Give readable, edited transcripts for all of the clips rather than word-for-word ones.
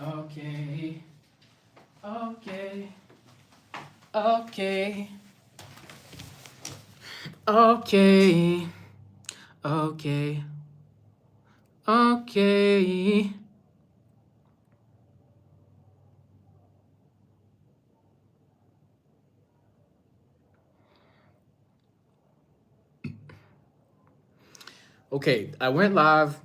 Okay. Okay. Okay. Okay. Okay. Okay. Okay, I went live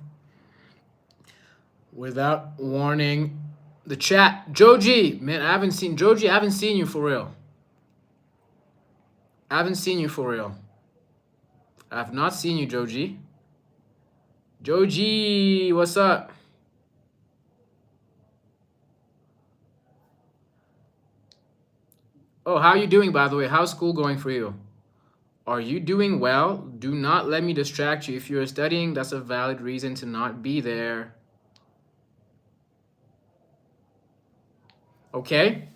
without warning. The chat, Joji, man, I haven't seen Joji. I haven't seen you for real. I haven't seen you for real. I have not seen you, Joji. Joji, what's up? Oh, how are you doing, by the way? How's school going for you? Are you doing well? Do not let me distract you. If you're studying, that's a valid reason to not be there. Okay?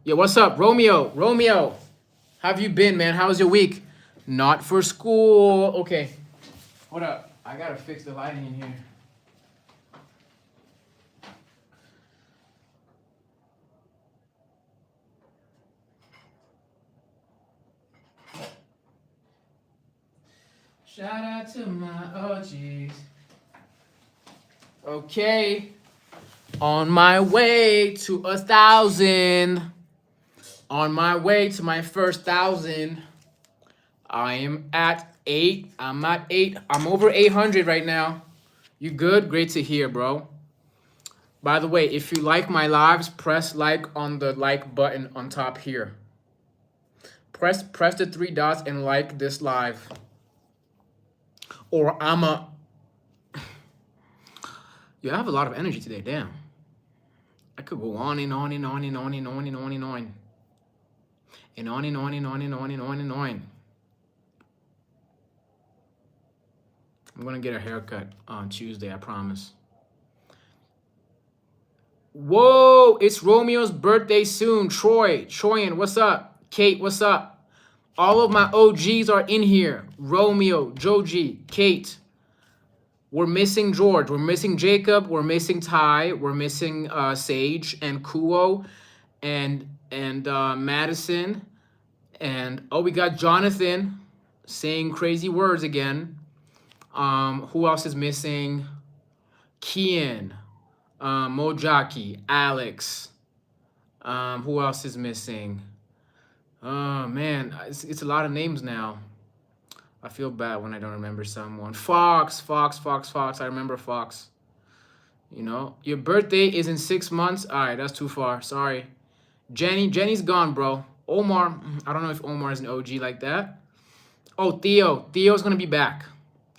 Yeah, what's up? Romeo, Romeo, how have you been, man? How's your week? Not for school. Okay. Hold up. I gotta fix the lighting in here. Shout out to my OGs. Okay. On my way to 1,000. On my way to my first 1,000. I am at 8. I'm at 8. I'm over 800 right now. You good? Great to hear, bro. By the way, if you like my lives, press like on the like button on top here. Press the 3 dots and like this live. Or Yeah, I have a lot of energy today, damn. I could go on and on and on and on and on and on and on. And on and on and on and on and on and on. I'm gonna get a haircut on Tuesday, I promise. Whoa, it's Romeo's birthday soon. Troyan, what's up? Kate, what's up? All of my OGs are in here. Romeo, Joji, Kate. We're missing George. We're missing Jacob. We're missing Ty. We're missing Sage and Kuo and Madison. And oh, we got Jonathan saying crazy words again. Who else is missing? Kian, Mojaki, Alex. Who else is missing? Oh man, it's a lot of names now. I feel bad when I don't remember someone. Fox. I remember Fox. You know, your birthday is in 6 months. All right, that's too far. Sorry. Jenny's gone, bro. Omar, I don't know if Omar is an OG like that. Oh, Theo's gonna be back.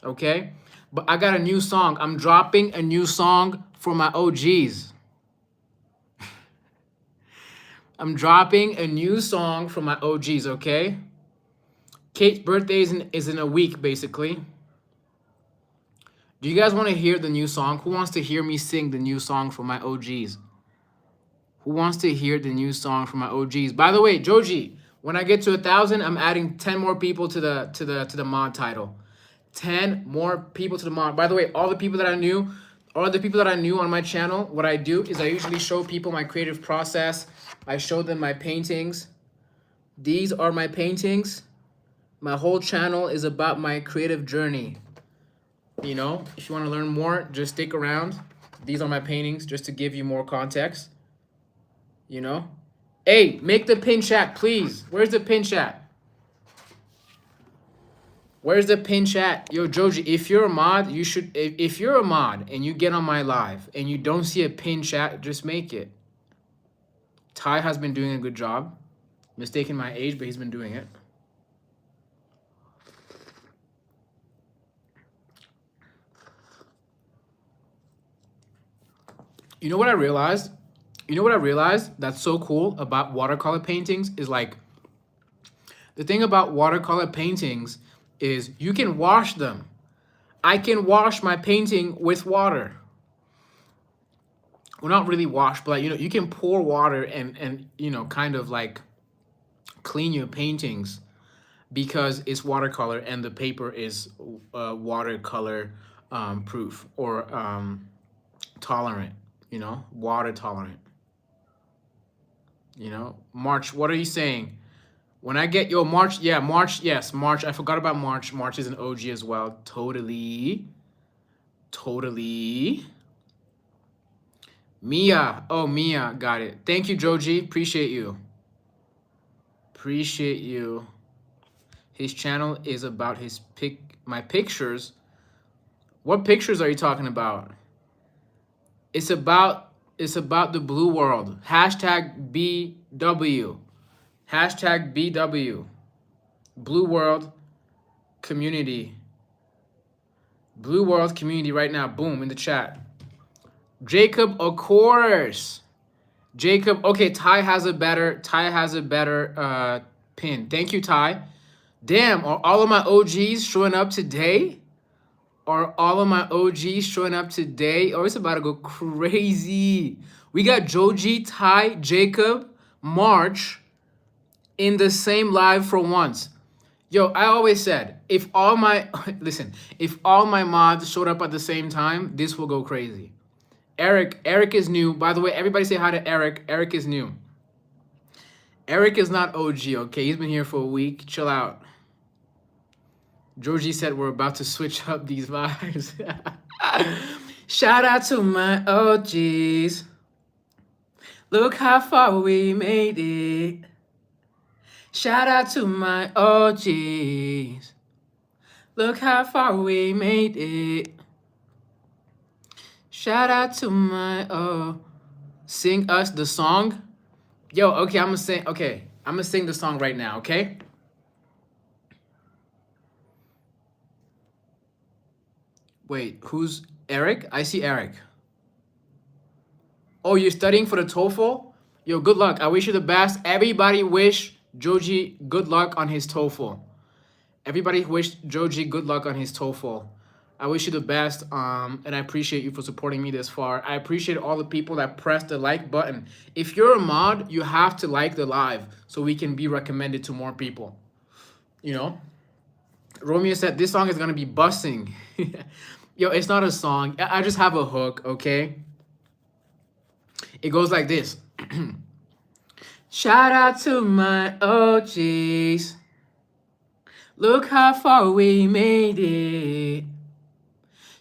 Okay, but I got a new song. I'm dropping a new song for my OGs. I'm dropping a new song for my OGs, okay? Kate's birthday is in a week, basically. Do you guys want to hear the new song? Who wants to hear me sing the new song for my OGs? Who wants to hear the new song for my OGs? By the way, Joji, when I get to 1,000, I'm adding 10 more people to the mod title. 10 more people to the mod. By the way, all the people that I knew on my channel, what I do is I usually show people my creative process. I show them my paintings. These are my paintings. My whole channel is about my creative journey. You know, if you want to learn more, just stick around. These are my paintings just to give you more context. You know? Hey, make the pin chat, please. Where's the pin chat? Where's the pin chat? Yo, Joji, if you're a mod, you should, if you're a mod and you get on my live and you don't see a pin chat, just make it. Ty has been doing a good job. Mistaking my age, but he's been doing it. You know what I realized? That's so cool about watercolor paintings is like, the thing about watercolor paintings is you can wash them. I can wash my painting with water. Well, not really wash, but like, you know, you can pour water and you know, kind of like clean your paintings because it's watercolor and the paper is watercolor proof or tolerant. you know, water tolerant. You know, March, what are you saying? When I get yo March, yeah, March, yes, March. I forgot about March. March is an OG as well. Totally. Totally. Mia. Oh, Mia. Got it. Thank you, Joji. Appreciate you. Appreciate you. His channel is about my pictures. What pictures are you talking about? It's about the blue world. Hashtag BW. Hashtag BW. Blue world community. Blue world community right now. Boom, in the chat. Jacob, of course. Jacob, okay, Ty has a better pin. Thank you, Ty. Damn, are all of my OGs showing up today? Are all of my OGs showing up today? Oh, it's about to go crazy. We got Joji, Ty, Jacob, March in the same live for once. Yo, I always said, if all my mods showed up at the same time, this will go crazy. Eric is new. By the way, everybody say hi to Eric. Eric is new. Eric is not OG, okay? He's been here for a week. Chill out. Georgie said we're about to switch up these vibes. Shout out to my OGs. Look how far we made it. Shout out to my OGs. Look how far we made it. Shout out to my sing us the song. Yo, okay, I'm gonna sing the song right now, okay? Wait, who's Eric? I see Eric. Oh, you're studying for the TOEFL? Yo, good luck. I wish you the best. Everybody wish Joji good luck on his TOEFL. Everybody wish Joji good luck on his TOEFL. I wish you the best, and I appreciate you for supporting me this far. I appreciate all the people that pressed the like button. If you're a mod, you have to like the live so we can be recommended to more people. You know? Romeo said this song is gonna be busting. Yo, it's not a song. I just have a hook, okay? It goes like this. Shout out to my OGs. Look how far we made it.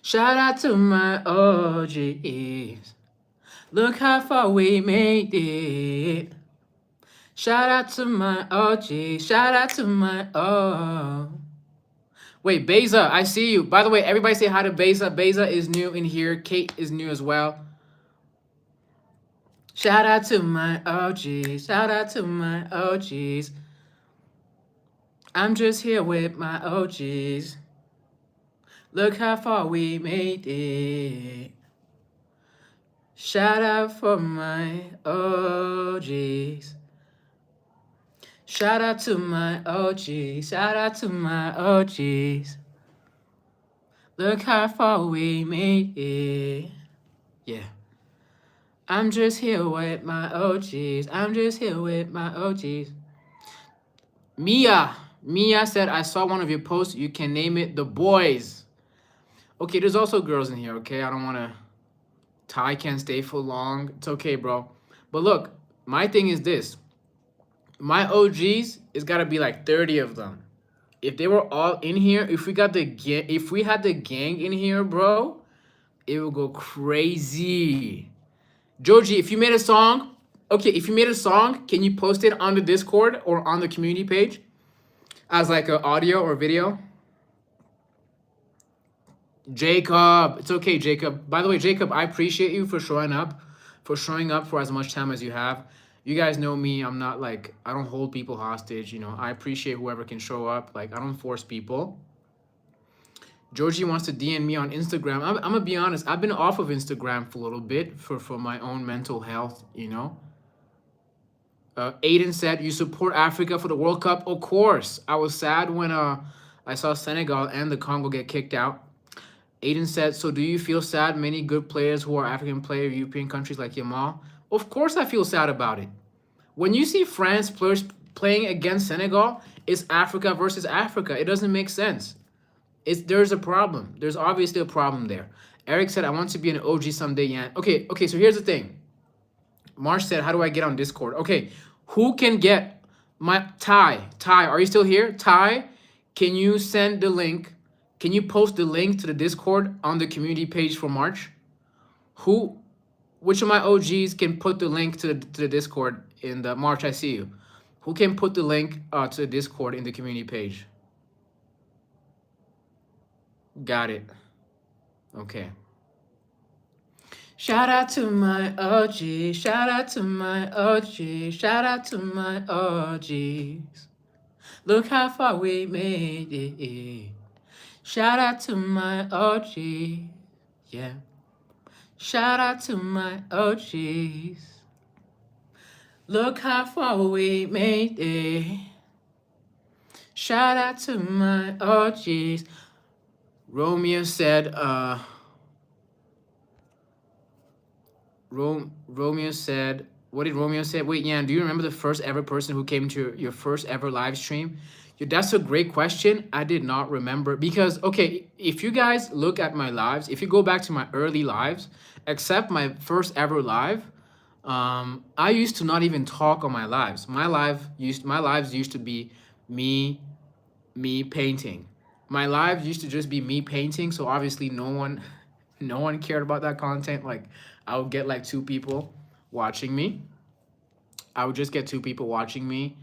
Shout out to my OGs. Look how far we made it. Shout out to my OGs. Shout out to my Wait, Beza, I see you. By the way, everybody say hi to Beza. Beza is new in here. Kate is new as well. Shout out to my OGs. Shout out to my OGs. I'm just here with my OGs. Look how far we made it. Shout out for my OGs. Shout out to my OGs. Shout out to my OGs. Look how far we made it. Yeah. I'm just here with my OGs. I'm just here with my OGs. Mia said, I saw one of your posts. You can name it The Boys. Okay, there's also girls in here, okay? I don't want to... Ty can't stay for long. It's okay, bro. But look, my thing is this. My OGs, it's got to be like 30 of them. If they were all in here, if we had the gang in here, bro, it would go crazy. Joji, if you made a song, can you post it on the Discord or on the community page as like an audio or video? Jacob, it's okay, Jacob. By the way, Jacob, I appreciate you for showing up for as much time as you have. You guys know me. I'm not like, I don't hold people hostage. You know, I appreciate whoever can show up. Like, I don't force people. Georgie wants to DM me on Instagram. I'm gonna be honest. I've been off of Instagram for a little bit for my own mental health, you know. Aiden said, you support Africa for the World Cup? Of course. I was sad when I saw Senegal and the Congo get kicked out. Aiden said, so do you feel sad many good players who are African players, European countries like Yamal? Of course I feel sad about it. When you see France players playing against Senegal, it's Africa versus Africa. It doesn't make sense. There's a problem. There's obviously a problem there. Eric said, I want to be an OG someday, yeah. Okay, so here's the thing. Marsh said, how do I get on Discord? Okay, who can get my Ty, are you still here? Ty, can you send the link? Can you post the link to the Discord on the community page for March? Which of my OGs can put the link to the Discord in the March? I see you. Who can put the link to the Discord in the community page? Got it. Okay. Shout out to my OG. Shout out to my OG. Shout out to my OGs. Look how far we made it. Shout out to my OG. Yeah. Shout out to my OGs. Look how far we made it. Shout out to my OGs. Romeo said, Romeo said, what did Romeo say? Wait, Yan, do you remember the first ever person who came to your first ever live stream? Yeah, that's a great question. I did not remember because, okay, if you guys look at my lives, if you go back to my early lives, except my first ever live, I used to not even talk on my lives. My lives used to be me painting. My lives used to just be me painting. So obviously no one cared about that content. Like I would get like 2 people watching me. I would just get 2 people watching me.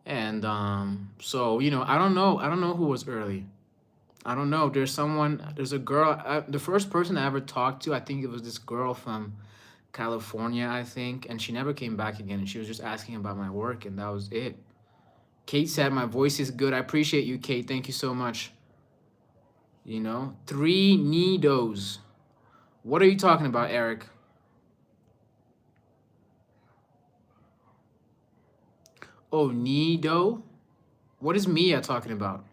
And so, you know, I don't know who was early. I don't know. There's a girl, the first person I ever talked to, I think it was this girl from California, I think, and she never came back again, and she was just asking about my work, and that was it. Kate said my voice is good. I appreciate you, Kate. Thank you so much. You know, 3 Nidos. What are you talking about, Eric? Oh, Nido? What is Mia talking about?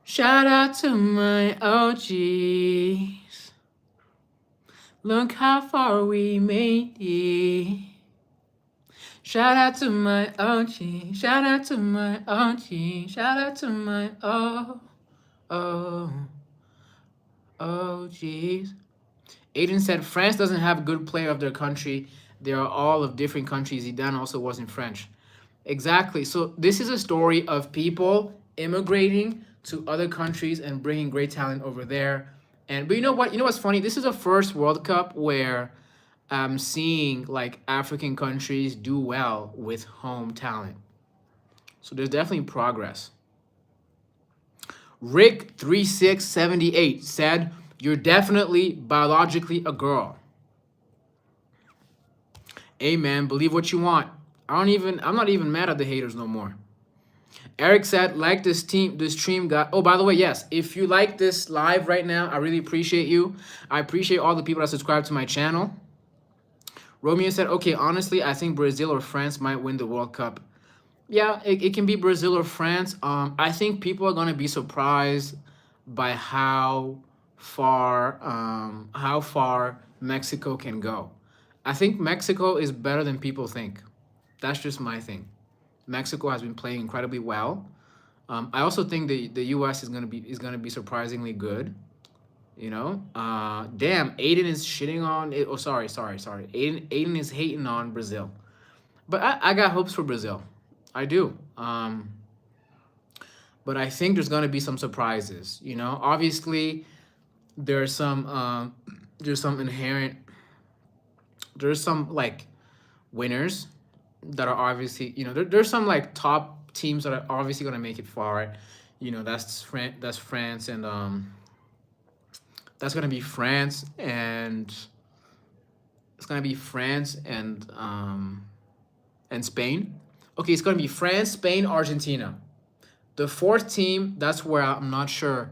Shout out to my OGs. Look how far we made it. Shout out to my OG. Shout out to my OG. Shout out to my OGs. Aiden said France doesn't have a good player of their country. They are all of different countries. Zidane also wasn't French. Exactly. So this is a story of people immigrating to other countries and bringing great talent over there. But you know what? You know what's funny? This is the first World Cup where I'm seeing like African countries do well with home talent. So there's definitely progress. Rick3678 said, "You're definitely biologically a girl." Amen. Believe what you want. I'm not even mad at the haters no more. Eric said, like this stream got, oh, by the way, yes, if you like this live right now, I really appreciate you. I appreciate all the people that subscribe to my channel. Romeo said, okay, honestly, I think Brazil or France might win the World Cup. Yeah, it can be Brazil or France. I think people are going to be surprised by how far Mexico can go. I think Mexico is better than people think. That's just my thing. Mexico has been playing incredibly well. I also think the U.S. is gonna be surprisingly good. You know, damn, Aiden is shitting on it. Oh, sorry. Aiden is hating on Brazil, but I got hopes for Brazil. I do. But I think there's gonna be some surprises. You know, obviously there's some like winners that are obviously, you know, there's some like top teams that are obviously gonna make it far. You know, that's France and that's gonna be France and it's gonna be France and Spain. Okay, it's gonna be France, Spain, Argentina. The 4th team, that's where I'm not sure.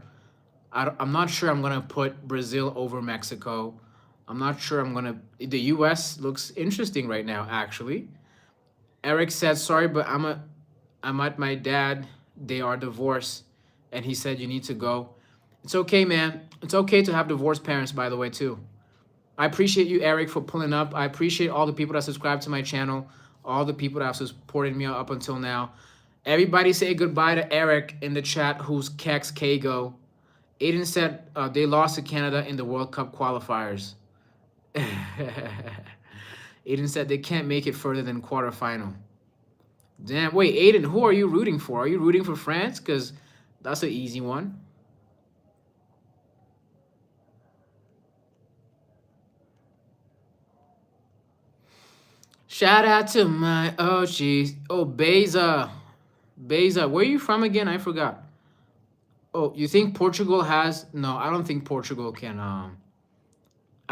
I'm not sure I'm gonna put Brazil over Mexico. I'm not sure the U.S. looks interesting right now, actually. Eric said, sorry, but I'm at my dad. They are divorced. And he said, you need to go. It's okay, man. It's okay to have divorced parents, by the way, too. I appreciate you, Eric, for pulling up. I appreciate all the people that subscribe to my channel, all the people that have supported me up until now. Everybody say goodbye to Eric in the chat who's Kex Kago. Aiden said they lost to Canada in the World Cup qualifiers. Aiden said they can't make it further than quarterfinal. Damn, wait, Aiden, who are you rooting for? Are you rooting for France? Because that's an easy one. Shout out to my OGs. Oh, Beza. Beza, where are you from again? I forgot. Oh, you think Portugal has? No, I don't think Portugal can. I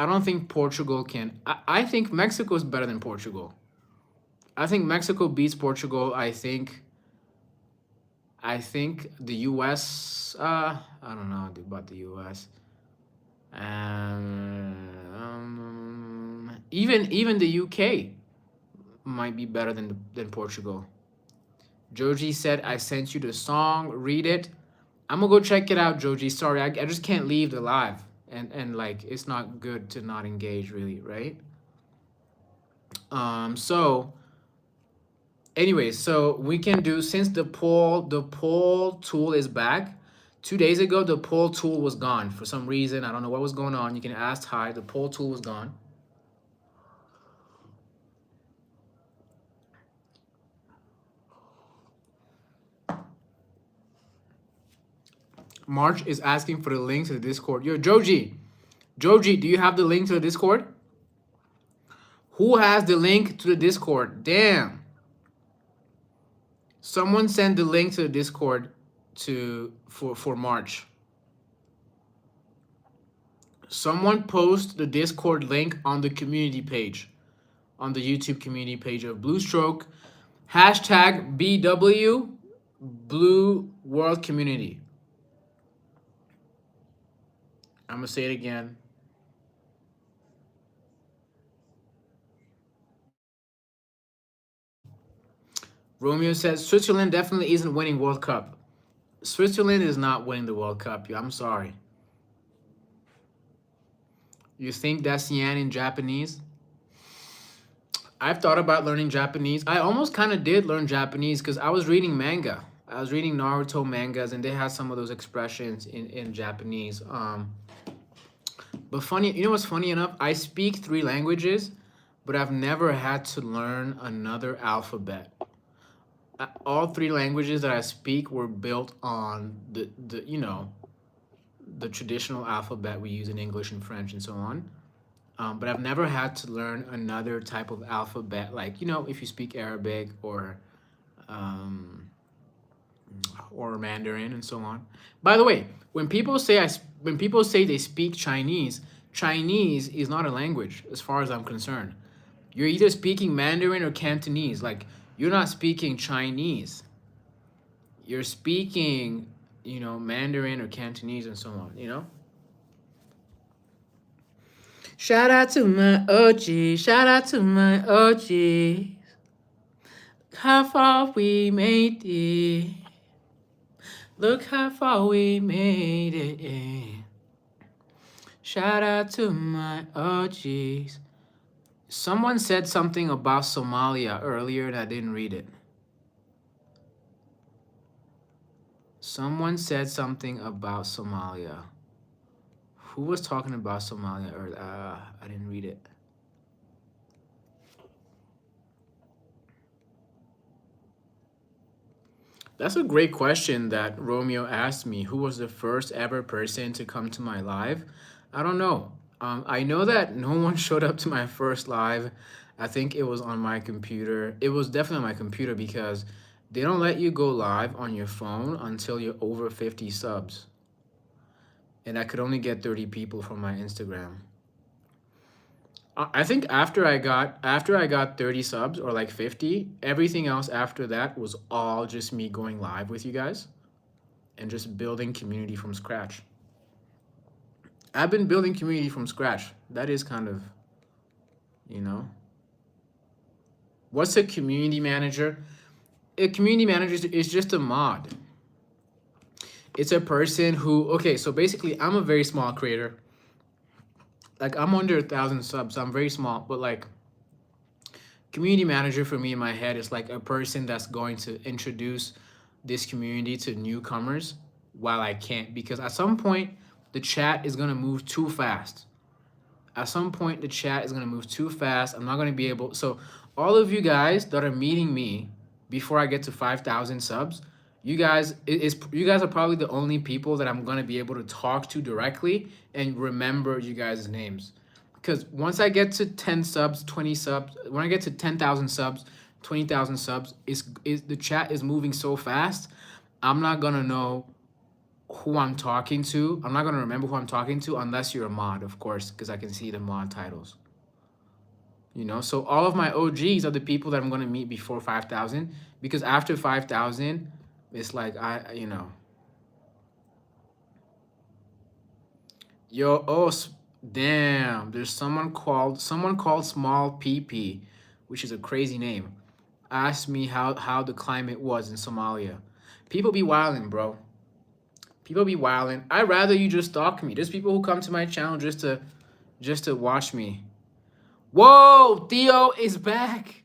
don't think Portugal can. I think Mexico is better than Portugal. I think Mexico beats Portugal. I think the U.S. I don't know about the U.S. Even the U.K. might be better than Portugal. Joji said I sent you the song. Read it. I'm gonna go check it out, Joji. Sorry, I just can't leave the live, and like it's not good to not engage, really, right? So anyways, so we can do, since the poll tool is back. 2 days ago, the poll tool was gone for some reason. I don't know what was going on. You can ask Ty. The poll tool was gone. March is asking for the link to the Discord. Yo, Joji, do you have the link to the Discord? Who has the link to the Discord? Damn. Someone send the link to the Discord for March. Someone post the Discord link on the community page, on the YouTube community page of Blue Stroke. Hashtag BW Blue World Community. I'm gonna say it again. Romeo says Switzerland definitely isn't winning World Cup. Switzerland is not winning the World Cup. I'm sorry. You think that's Yan in Japanese? I've thought about learning Japanese. I almost kind of did learn Japanese because I was reading manga. I was reading Naruto mangas, and they had some of those expressions in Japanese. But funny, you know what's funny enough? I speak 3 languages, but I've never had to learn another alphabet. All 3 languages that I speak were built on the traditional alphabet we use in English and French and so on. But I've never had to learn another type of alphabet, like, if you speak Arabic or Mandarin and so on. By the way, when people say they speak Chinese, Chinese is not a language as far as I'm concerned. You're either speaking Mandarin or Cantonese. Like, you're not speaking Chinese. You're speaking, Mandarin or Cantonese and so on, Shout out to my OG. Shout out to my OG. How far we made it. Look how far we made it. Shout out to my OGs. Someone said something about Somalia earlier and I didn't read it. Someone said something about Somalia. Who was talking about Somalia earlier? I didn't read it. That's a great question that Romeo asked me. Who was the first ever person to come to my live? I don't know. I know that no one showed up to my first live. I think it was on my computer. It was definitely on my computer because they don't let you go live on your phone until you're over 50 subs. And I could only get 30 people from my Instagram. I think after I got 30 subs or like 50, everything else after that was all just me going live with you guys and just building community from scratch. I've been building community from scratch. That is kind of, What's a community manager? A community manager is just a mod. It's a person who, okay, so basically I'm a very small creator. Like, I'm under 1,000 subs. I'm very small, but like, community manager for me in my head is like a person that's going to introduce this community to newcomers while I can't, because at some point the chat is gonna move too fast. At some point, the chat is gonna move too fast. I'm not gonna be able. So, all of you guys that are meeting me before I get to 5,000 subs, you guys you guys are probably the only people that I'm gonna be able to talk to directly and remember you guys' names. Because once I get to 10 subs, 20 subs, when I get to 10,000 subs, 20,000 subs, is the chat is moving so fast, I'm not gonna know who I'm talking to. I'm not gonna remember who I'm talking to unless you're a mod, of course, because I can see the mod titles. You know, so all of my OGs are the people that I'm gonna meet before 5,000, because after 5,000, it's like you know. Yo, oh, damn! There's someone called Small PP, which is a crazy name. Asked me how the climate was in Somalia. People be wilding, bro. People be wilding. I'd rather you just stalk me. There's people who come to my channel just to watch me. Whoa, Theo is back.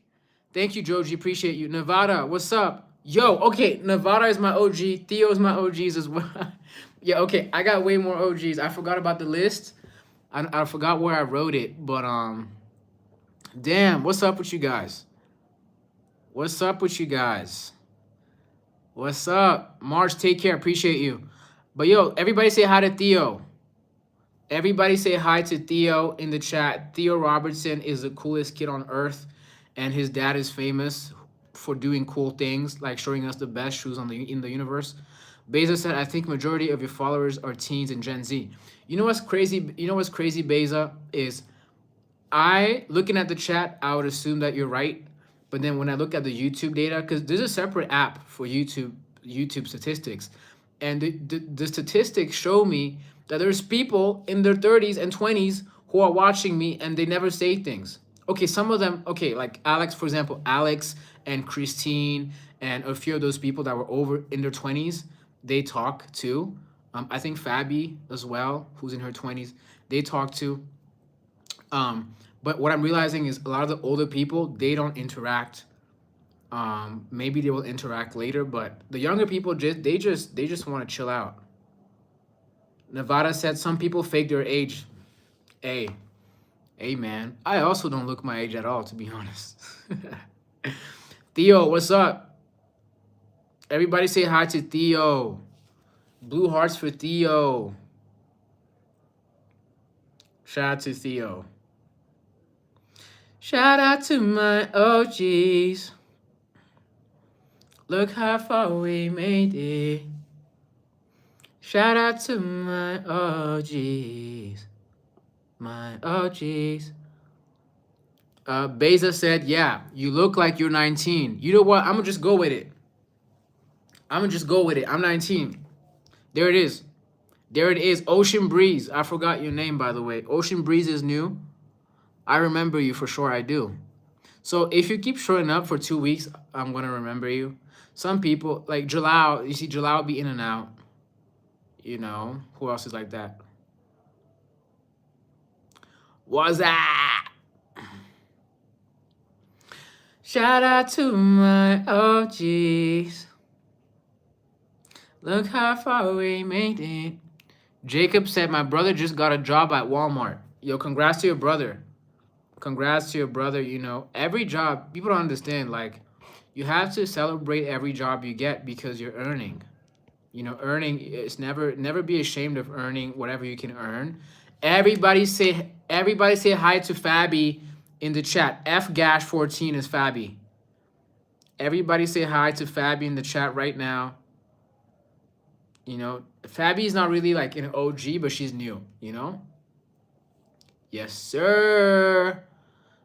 Thank you, Joji. Appreciate you. Nevada, what's up? Yo, okay, Nevada is my OG. Theo is my OGs as well. Yeah, okay, I got way more OGs. I forgot about the list. I forgot where I wrote it, but damn, what's up with you guys? What's up with you guys? What's up? March, take care. Appreciate you. But yo, everybody say hi to Theo. Everybody say hi to Theo in the chat. Theo Robertson is the coolest kid on earth, and his dad is famous for doing cool things, like showing us the best shoes in the universe. Beza said, I think majority of your followers are teens and Gen Z. You know what's crazy? You know what's crazy, Beza, is looking at the chat, I would assume that you're right. But then when I look at the YouTube data, because there's a separate app for YouTube statistics, and the statistics show me that there's people in their 30s and 20s who are watching me and they never say things. Okay, some of them, okay, like Alex, for example, Alex and Christine and a few of those people that were over in their 20s, they talk too. I think Fabi as well, who's in her 20s, they talk too. But what I'm realizing is a lot of the older people, they don't interact. Maybe they will interact later, but the younger people they just want to chill out. Nevada said some people fake their age. Hey, man. I also don't look my age at all, to be honest. Theo, what's up? Everybody say hi to Theo. Blue hearts for Theo. Shout out to Theo. Shout out to my OGs. Look how far we made it. Shout out to my OGs. My OGs. Beza said, yeah, you look like you're 19. You know what? I'm going to just go with it. I'm 19. There it is. There it is. Ocean Breeze. I forgot your name, by the way. Ocean Breeze is new. I remember you for sure. I do. So if you keep showing up for 2 weeks, I'm going to remember you. Some people, like Jalal, you see Jalal be in and out. You know, who else is like that? What's that? Shout out to my OGs. Look how far we made it. Jacob said, my brother just got a job at Walmart. Yo, congrats to your brother. Congrats to your brother. You know, every job, people don't understand, like, you have to celebrate every job you get because you're earning. You know, earning is never be ashamed of earning whatever you can earn. Everybody say hi to Fabi in the chat. FGash14 is Fabi. Everybody say hi to Fabi in the chat right now. You know, Fabi is not really like an OG, but she's new, you know? Yes, sir.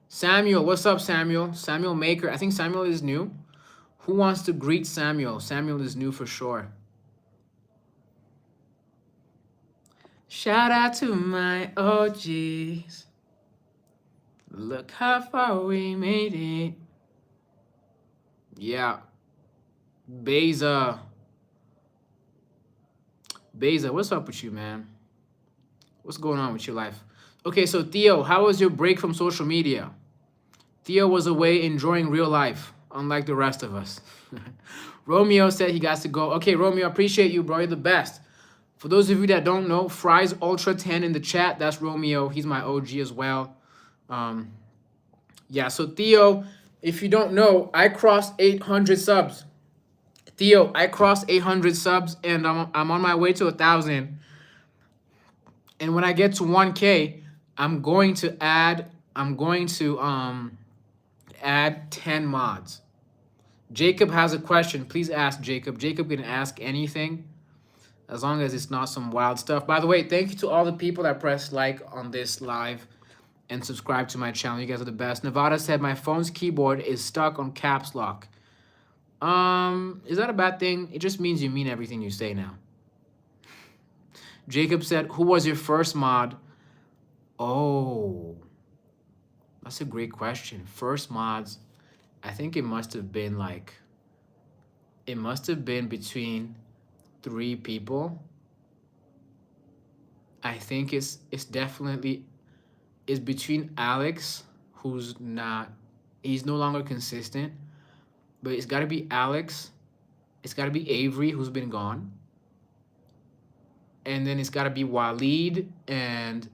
Samuel, what's up, Samuel? Samuel Maker. I think Samuel is new. Who wants to greet Samuel? Samuel is new for sure. Shout out to my OGs. Look how far we made it. Yeah. Beza, what's up with you, man? What's going on with your life? Okay, so Theo, how was your break from social media? Theo was away enjoying real life, unlike the rest of us. Romeo said he got to go. Okay, Romeo, appreciate you, bro. You're the best. For those of you that don't know, Fries Ultra 10 in the chat. That's Romeo. He's my OG as well. Yeah, so Theo, if you don't know, I crossed 800 subs. Theo, I crossed 800 subs, and I'm on my way to 1,000. And when I get to 1K, I'm going to add add 10 mods. Jacob has a question. Please ask Jacob. Jacob can ask anything as long as it's not some wild stuff. By the way, thank you to all the people that pressed like on this live and subscribe to my channel. You guys are the best. Nevada said my phone's keyboard is stuck on caps lock. Is that a bad thing? It just means you mean everything you say now. Jacob said, who was your first mod? Oh, that's a great question. First mods, I think it must have been between 3 people. I think it's definitely between Alex, he's no longer consistent, but it's got to be Alex. It's got to be Avery, who's been gone. And then it's got to be Waleed and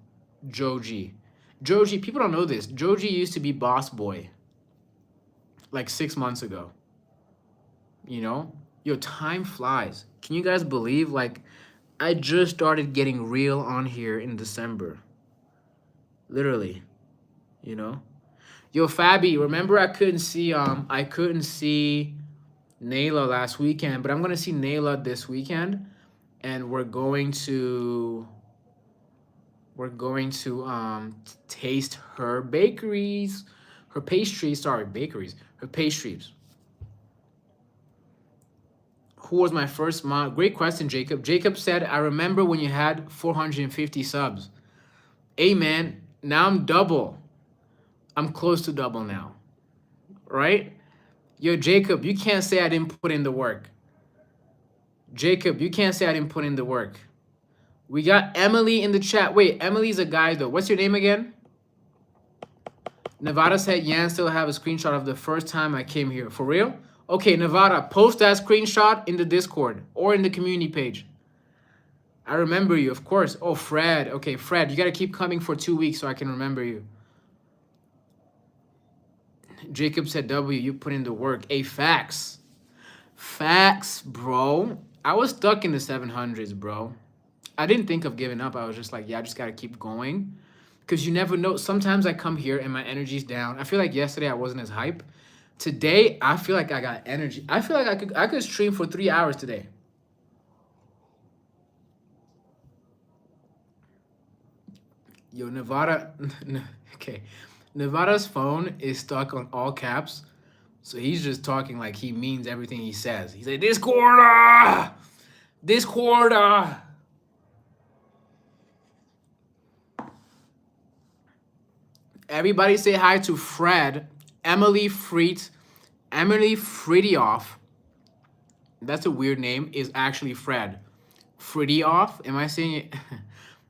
Joji. Joji, people don't know this. Joji used to be Boss Boy like 6 months ago. You know? Yo, time flies. Can you guys believe, like, I just started getting real on here in December. Literally. You know? Yo, Fabi, remember I couldn't see Nayla last weekend, but I'm gonna see Nayla this weekend, and we're going to taste her pastries. Who was my first mod? Great question, Jacob. Jacob said, I remember when you had 450 subs. Hey, man, now I'm double. I'm close to double now, right? Yo, Jacob, you can't say I didn't put in the work. Jacob, you can't say I didn't put in the work. We got Emily in the chat. Wait, Emily's a guy, though. What's your name again? Nevada said, Yan still have a screenshot of the first time I came here. For real? Okay, Nevada, post that screenshot in the Discord or in the community page. I remember you, of course. Oh, Fred. Okay, Fred, you got to keep coming for 2 weeks so I can remember you. Jacob said, W, you put in the work. Hey, facts. Facts, bro. I was stuck in the 700s, bro. I didn't think of giving up. I was just like, yeah, I just got to keep going. Because you never know. Sometimes I come here and my energy's down. I feel like yesterday I wasn't as hype. Today, I feel like I got energy. I feel like I could stream for 3 hours today. Yo, Nevada. Okay. Nevada's phone is stuck on all caps. So he's just talking like he means everything he says. He said, Discord! Discord! Everybody say hi to Fred. Emily Fridioff. That's a weird name. Is actually Fred. Fridioff? Am I saying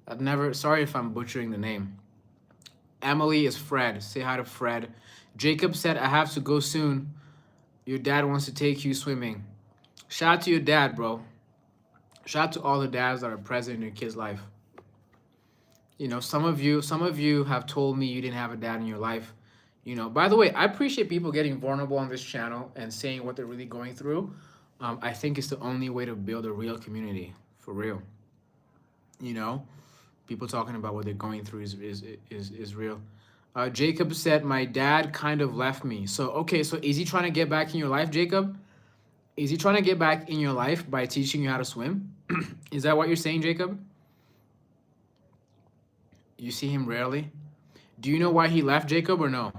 it? Sorry if I'm butchering the name. Emily is Fred. Say hi to Fred. Jacob said, I have to go soon. Your dad wants to take you swimming. Shout out to your dad, bro. Shout out to all the dads that are present in your kid's life. You know, some of you have told me you didn't have a dad in your life. You know, by the way, I appreciate people getting vulnerable on this channel and saying what they're really going through. I think it's the only way to build a real community, for real. You know, people talking about what they're going through is real. Jacob said, my dad kind of left me. So, okay, so is he trying to get back in your life, Jacob? Is he trying to get back in your life by teaching you how to swim? Is that what you're saying, Jacob? You see him rarely? Do you know why he left, Jacob, or no?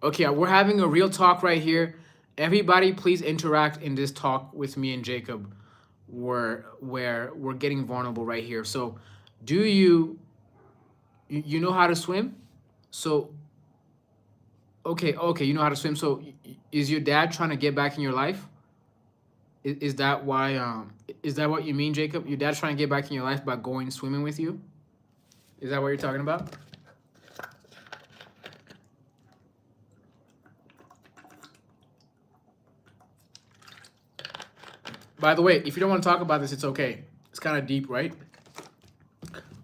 Okay, we're having a real talk right here. Everybody, please interact in this talk with me and Jacob, where we're getting vulnerable right here. So, do you know how to swim? So, okay, you know how to swim. So, is your dad trying to get back in your life? Is that why? Is that what you mean, Jacob? Your dad's trying to get back in your life by going swimming with you? Is that what you're talking about? By the way, if you don't want to talk about this, it's okay. It's kind of deep, right?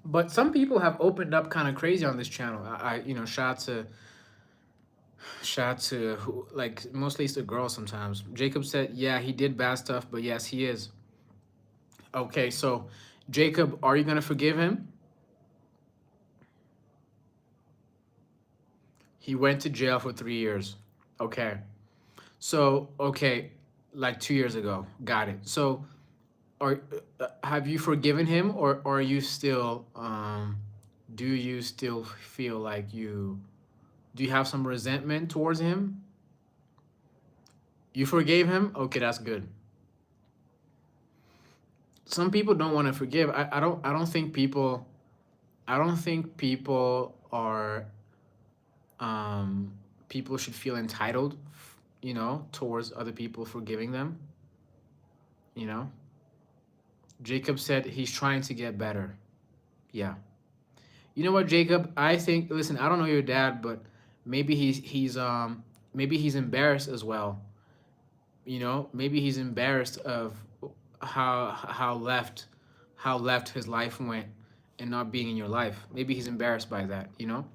But some people have opened up kind of crazy on this channel. You know, shout out to like mostly it's the girls sometimes. Jacob said, yeah, he did bad stuff, but yes, he is. Okay, so Jacob, are you gonna forgive him? He went to jail for 3 years. Okay. So, okay, like 2 years ago. Got it. So, are have you forgiven him, or are you still do you still feel like do you have some resentment towards him? You forgave him? Okay, that's good. Some people don't want to forgive. I don't think people are people should feel entitled, you know, towards other people forgiving them, you know. Jacob said he's trying to get better. Yeah. You know what, Jacob? I think, listen, I don't know your dad, but maybe maybe he's embarrassed as well. You know, maybe he's embarrassed of how left his life went and not being in your life. Maybe he's embarrassed by that, you know?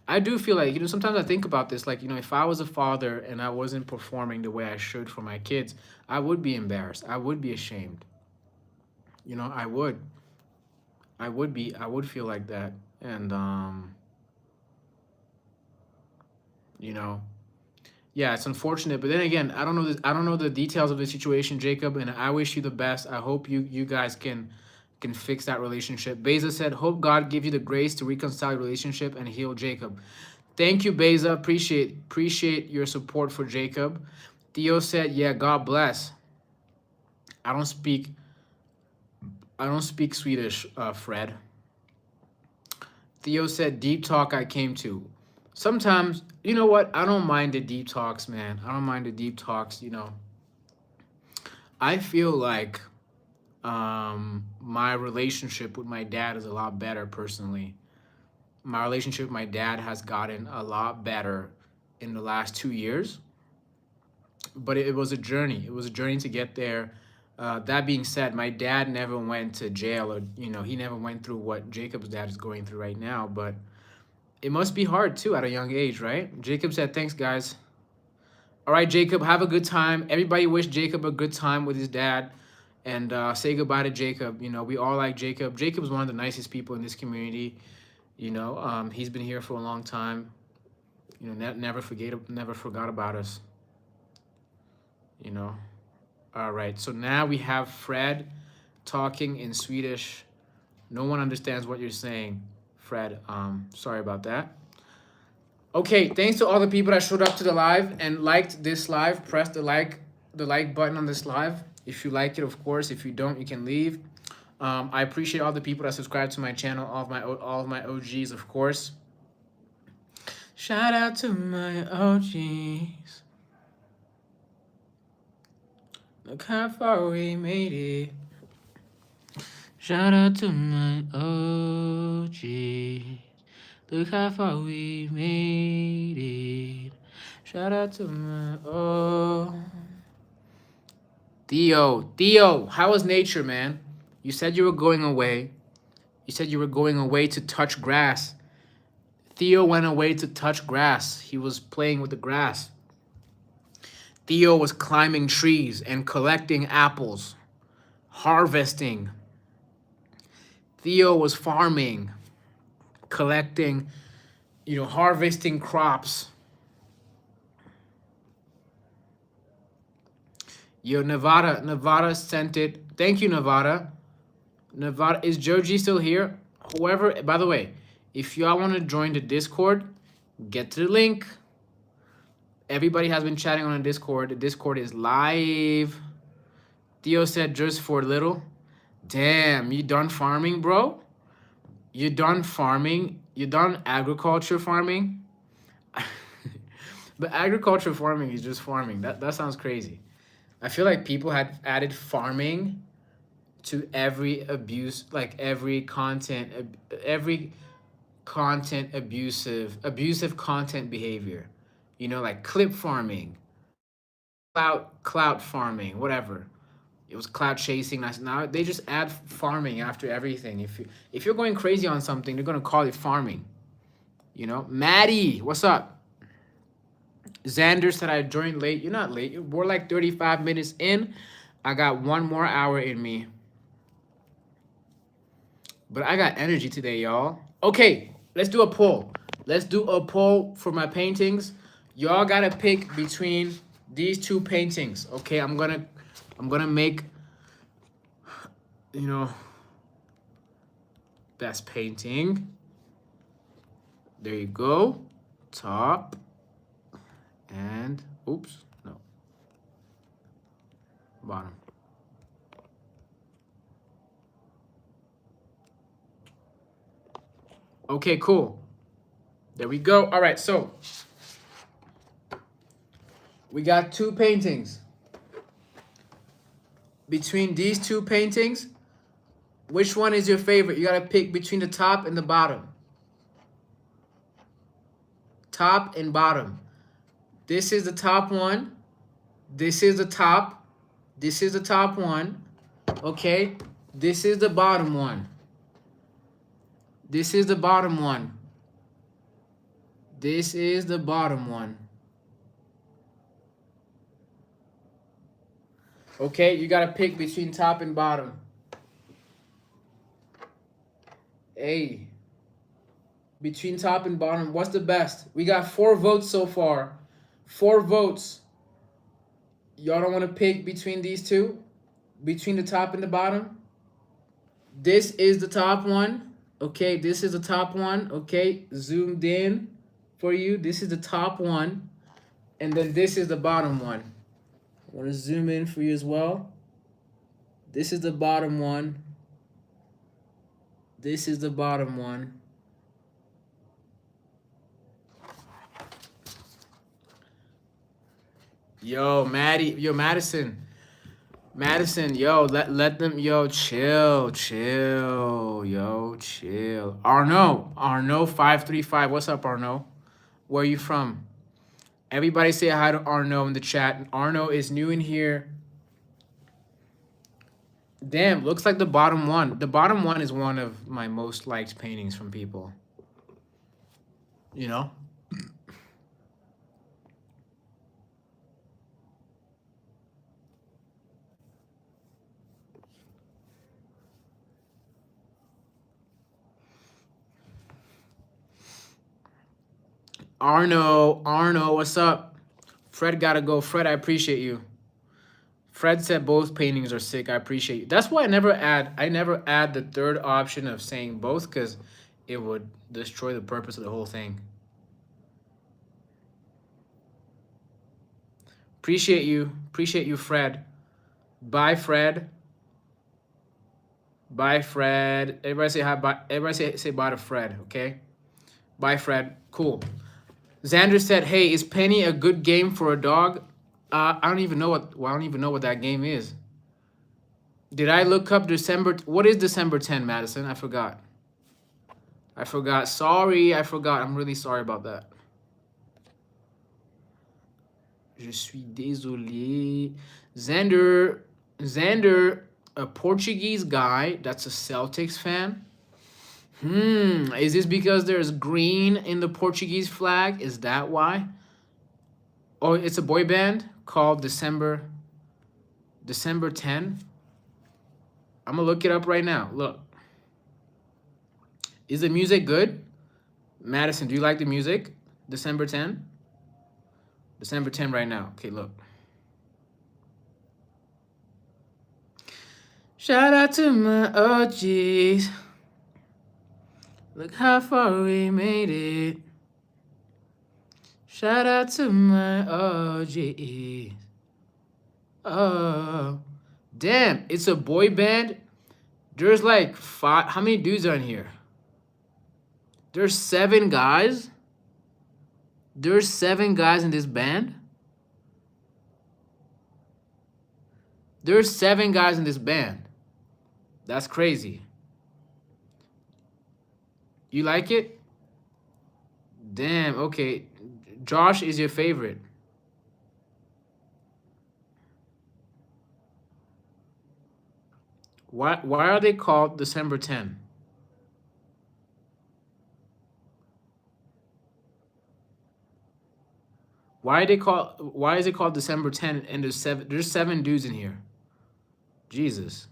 I do feel like, you know, sometimes I think about this, like, you know, if I was a father and I wasn't performing the way I should for my kids, I would be embarrassed. I would be ashamed. You know, I would feel like that. And you know, yeah, it's unfortunate, but then again, I don't know the details of the situation, Jacob, and I wish you the best. I hope you guys can fix that relationship. Beza said, "Hope God give you the grace to reconcile your relationship and heal Jacob." Thank you, Beza. Appreciate your support for Jacob. Theo said, "Yeah, God bless." I don't speak I don't speak Swedish, Fred. Theo said, "Deep talk I came to." Sometimes, you know what? I don't mind the deep talks, man. I don't mind the deep talks. You know, I feel like my relationship with my dad is a lot better personally. My relationship with my dad has gotten a lot better in the last 2 years, but it was a journey. It was a journey to get there. That being said, my dad never went to jail, or you know, he never went through what Jacob's dad is going through right now. But it must be hard too at a young age, right? Jacob said, "Thanks, guys." All right, Jacob, have a good time. Everybody wish Jacob a good time with his dad, and say goodbye to Jacob. You know, we all like Jacob. Jacob's one of the nicest people in this community. You know, he's been here for a long time. You know, never forgot about us. You know. All right, so now we have Fred talking in Swedish. No one understands what you're saying, Fred. Sorry about that. Okay, thanks to all the people that showed up to the live and liked this live. Press the like button on this live if you like it, of course. If you don't, you can leave. I appreciate all the people that subscribe to my channel, all of my OGs, of course. Shout out to my OGs. Look how far we made it. Shout out to my OGs. Look how far we made it. Shout out to my Theo, how was nature, man? You said you were going away. You said you were going away to touch grass. Theo went away to touch grass. He was playing with the grass. Theo was climbing trees and collecting apples, harvesting. Theo was farming, collecting, you know, harvesting crops. Yo, Nevada sent it. Thank you, Nevada. Nevada, is Joji still here? Whoever, by the way, if y'all want to join the Discord, get to the link. Everybody has been chatting on the Discord. The Discord is live. Theo said just for a little. Damn, you done farming, bro? You done farming? You done agriculture farming? But agriculture farming is just farming. That sounds crazy. I feel like people had added farming to every abuse, like every content abusive content behavior. You know, like clip farming, clout farming, whatever. It was cloud chasing. Now they just add farming after everything. If you're going crazy on something, they're gonna call it farming. You know, Maddie, what's up? Xander said I joined late. You're not late. We're like 35 minutes in. I got 1 more hour in me. But I got energy today, y'all. Okay, let's do a poll. Let's do a poll for my paintings. Y'all gotta pick between these two paintings. Okay, I'm gonna make, you know, best painting. There you go. Top. And oops, no. Bottom. Okay, cool. There we go. All right, so we got two paintings. Between these two paintings, which one is your favorite? You gotta pick between the top and the bottom. Top and bottom. This is the top one. This is the top. This is the top one. Okay. This is the bottom one. This is the bottom one. This is the bottom one. Okay, you gotta pick between top and bottom. Hey. Between top and bottom, what's the best? We got 4 votes so far. 4 votes. Y'all don't want to pick between these two? Between the top and the bottom? This is the top one. Okay, this is the top one. Okay, zoomed in for you. This is the top one. And then this is the bottom one. I want to zoom in for you as well. This is the bottom one. This is the bottom one. Yo, Madison, yo, let them, yo, chill, yo, chill. Arno 535, what's up, Arno? Where are you from? Everybody say hi to Arno in the chat. Arno is new in here. Damn, looks like the bottom one. The bottom one is one of my most liked paintings from people. You know? Arno, what's up? Fred gotta go. Fred, I appreciate you. Fred said both paintings are sick. I appreciate you. That's why I never add the third option of saying both, because it would destroy the purpose of the whole thing. Appreciate you, Fred. Bye, Fred. Bye, Fred. Everybody say hi. Bye. Everybody say bye to Fred. Okay. Bye, Fred. Cool. Xander said, "Hey, is Penny a good game for a dog?" I don't even know what that game is. Did I look up December? What is December 10, Madison? I forgot. Sorry, I forgot. I'm really sorry about that. Je suis désolé. Xander, a Portuguese guy that's a Celtics fan. Is this because there's green in the Portuguese flag? Is that why? Oh, it's a boy band called December 10. I'm gonna look it up right now. Look. Is the music good? Madison, do you like the music? December 10? December 10 right now. Okay, look. Shout out to my OGs. Look how far we made it. Shout out to my OGs. Oh, damn, it's a boy band. There's like 5. How many dudes are in here? There's 7 guys. There's 7 guys in this band. There's 7 guys in this band. That's crazy. You like it? Damn, okay. Josh is your favorite. Why are they called December 10? Why is it called December 10 and there's seven dudes in here? Jesus.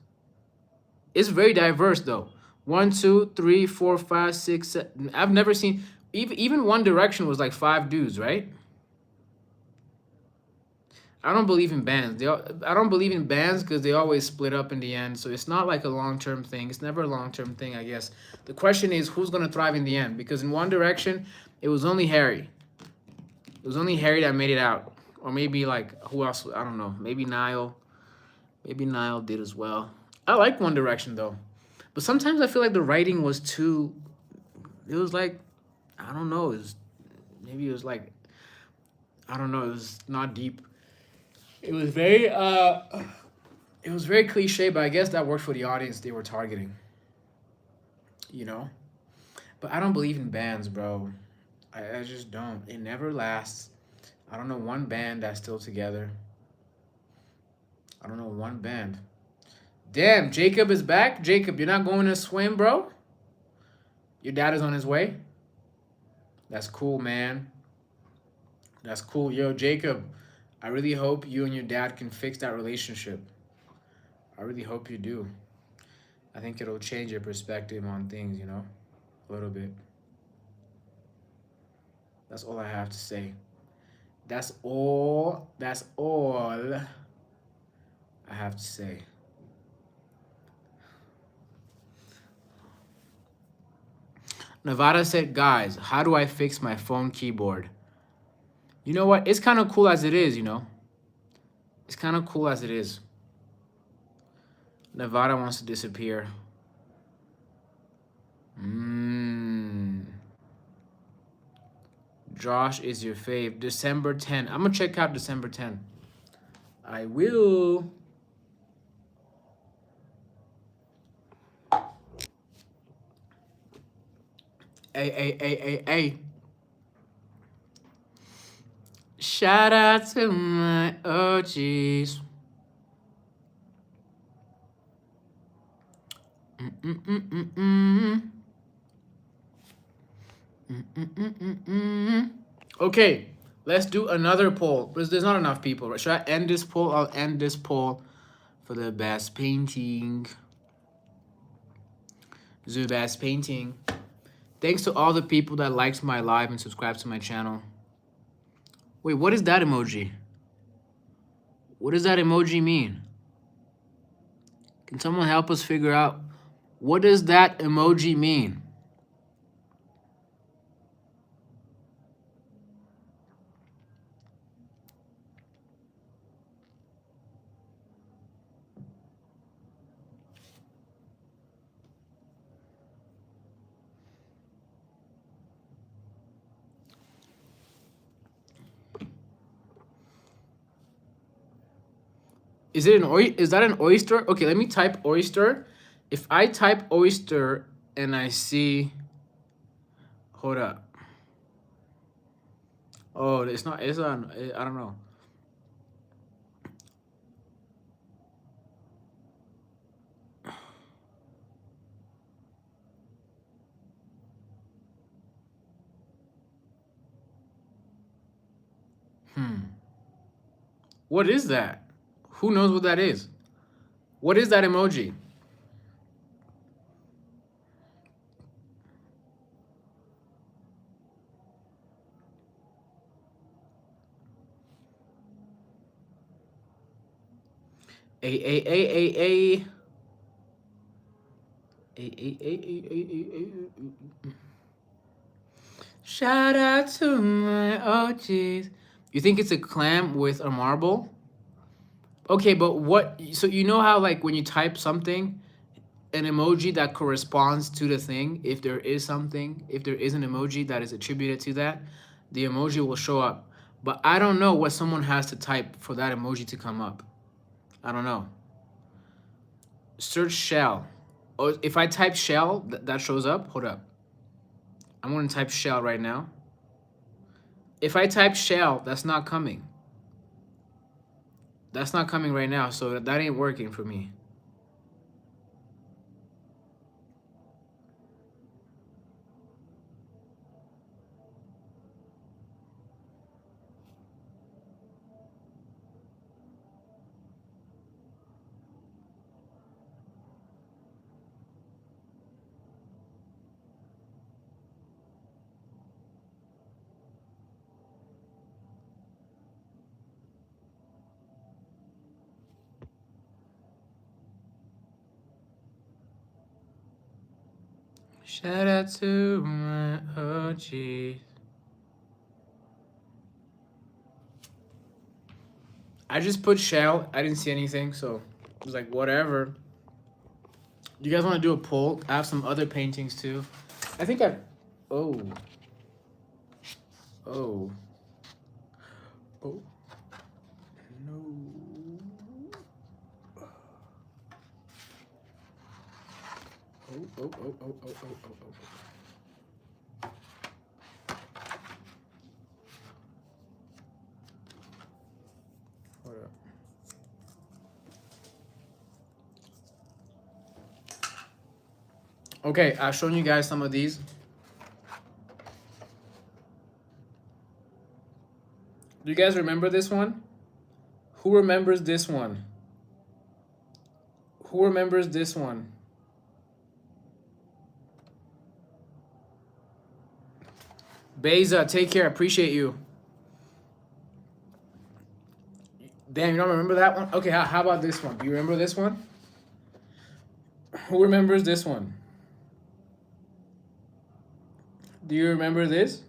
It's very diverse though. One, two, three, four, five, six, seven. I've never seen even One Direction was like five dudes, right? I don't believe in bands. I don't believe in bands because they always split up in the end. So it's not like a long term thing. It's never a long term thing, I guess. The question is who's gonna thrive in the end? Because in One Direction, it was only Harry. It was only Harry that made it out, or maybe like who else? I don't know. Maybe Niall. Maybe Niall did as well. I like One Direction though, but sometimes I feel like the writing was too. It was like, I don't know. Maybe it was like, I don't know. It was not deep. It was very it was very cliche, but I guess that worked for the audience they were targeting. You know, but I don't believe in bands, bro. I just don't. It never lasts. I don't know one band that's still together. I don't know one band. Damn, Jacob is back. Jacob, you're not going to swim, bro? Your dad is on his way? That's cool, man. That's cool. Yo, Jacob, I really hope you and your dad can fix that relationship. I really hope you do. I think it'll change your perspective on things, you know? A little bit. That's all I have to say. That's all I have to say. Nevada said, guys, how do I fix my phone keyboard? You know what? It's kind of cool as it is, you know? It's kind of cool as it is. Nevada wants to disappear. Josh is your fave. December 10. I'm going to check out December 10. I will. Hey. Shout out to my OGs. Okay, let's do another poll. Because there's not enough people. Right? Should I end this poll? I'll end this poll for the best painting. The best painting. Thanks to all the people that liked my live and subscribed to my channel. Wait, what is that emoji? What does that emoji mean? Can someone help us figure out what does that emoji mean? Is it is that an oyster? Okay, let me type oyster. If I type oyster and I see, hold up. Oh, it's not, I don't know. What is that? Who knows what that is? What is that emoji? A. Shout out to my OGs. You think it's a clam with a marble? Okay, but what? So you know how like when you type something, an emoji that corresponds to the thing, if there is an emoji that is attributed to that, the emoji will show up. But I don't know what someone has to type for that emoji to come up. I don't know. Search shell. Oh, if I type shell, that shows up. Hold up. I'm going to type shell right now. If I type shell, that's not coming. That's not coming right now, so that ain't working for me. Shout out to my OG. I just put shell. I didn't see anything, so it was like whatever. You guys want to do a poll? I have some other paintings too. I think I. Oh. Oh. Oh. No. Oh. Hold up. Okay, I've shown you guys some of these. Do you guys remember this one? Who remembers this one? Who remembers this one? Beza, take care. Appreciate you. Damn, you don't remember that one? Okay, how about this one? Do you remember this one? Who remembers this one? Do you remember this?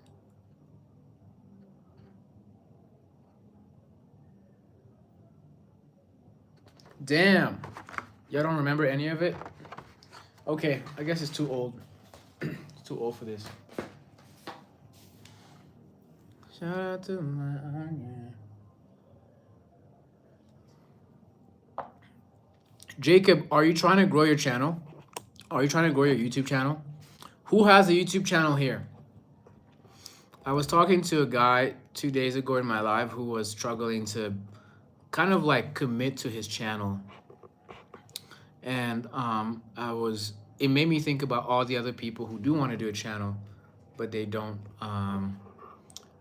Damn. Y'all don't remember any of it? Okay, I guess it's too old. It's too old for this. Shout out to my onion. Jacob, are you trying to grow your channel? Are you trying to grow your YouTube channel? Who has a YouTube channel here? I was talking to a guy 2 days ago in my live who was struggling to kind of like commit to his channel. And it made me think about all the other people who do want to do a channel, but they don't,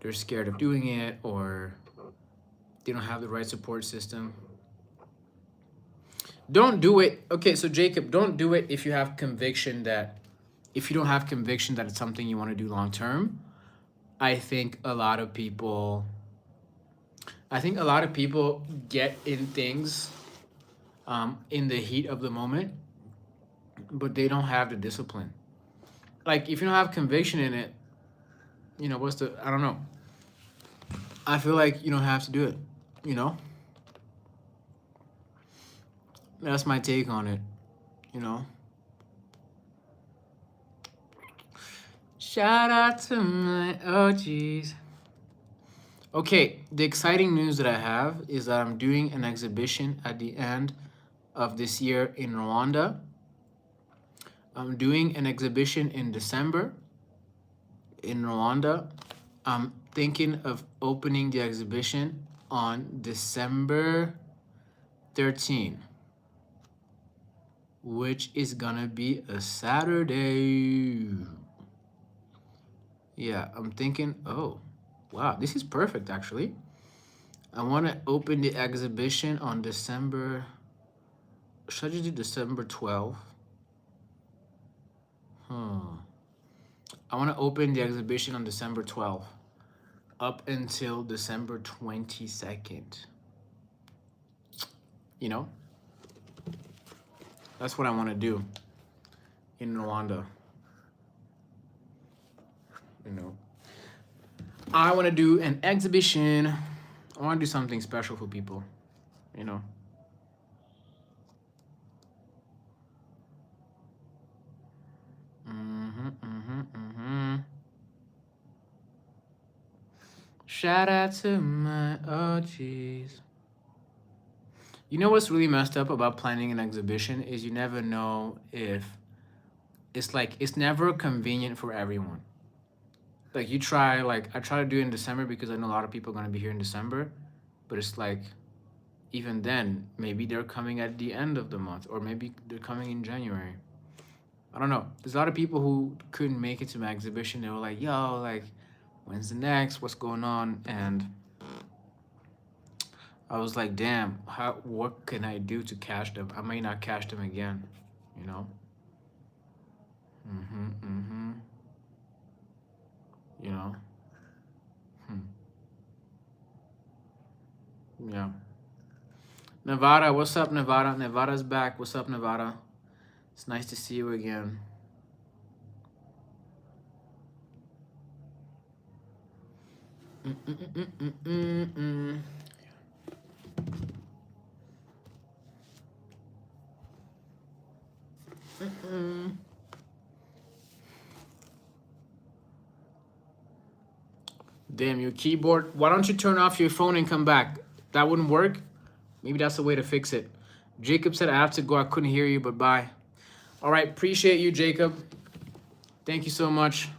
they're scared of doing it, or they don't have the right support system. Don't do it. Okay, so Jacob, don't do it if you have conviction that, if you don't have conviction that it's something you want to do long term. I think a lot of people get in things in the heat of the moment, but they don't have the discipline. Like, if you don't have conviction in it, you know, I don't know. I feel like you don't have to do it, you know? That's my take on it, you know? Shout out to my OGs. Okay, the exciting news that I have is that I'm doing an exhibition at the end of this year in Rwanda. I'm doing an exhibition in December in Rwanda. I'm thinking of opening the exhibition on December 13, which is gonna be a Saturday. Yeah, I'm thinking, oh, wow, this is perfect actually. I wanna open the exhibition on December, should I just do December 12th? I wanna open the exhibition on December 12th up until December 22nd. You know? That's what I wanna do in Rwanda. You know, I want to do an exhibition. I want to do something special for people, you know. Shout out to my OGs. You know what's really messed up about planning an exhibition is you never know if it's never convenient for everyone. Like I try to do it in December because I know a lot of people are going to be here in December, but it's like, even then, maybe they're coming at the end of the month, or maybe they're coming in January. I don't know. There's a lot of people who couldn't make it to my exhibition. They were like, yo, like, when's the next? What's going on? And I was like, damn, what can I do to catch them? I may not catch them again, you know? You know? Yeah. Nevada, what's up, Nevada? Nevada's back. What's up, Nevada? It's nice to see you again. Damn, your keyboard. Why don't you turn off your phone and come back? That wouldn't work. Maybe that's the way to fix it. Jacob said I have to go. I couldn't hear you, but bye. All right, appreciate you, Jacob. Thank you so much.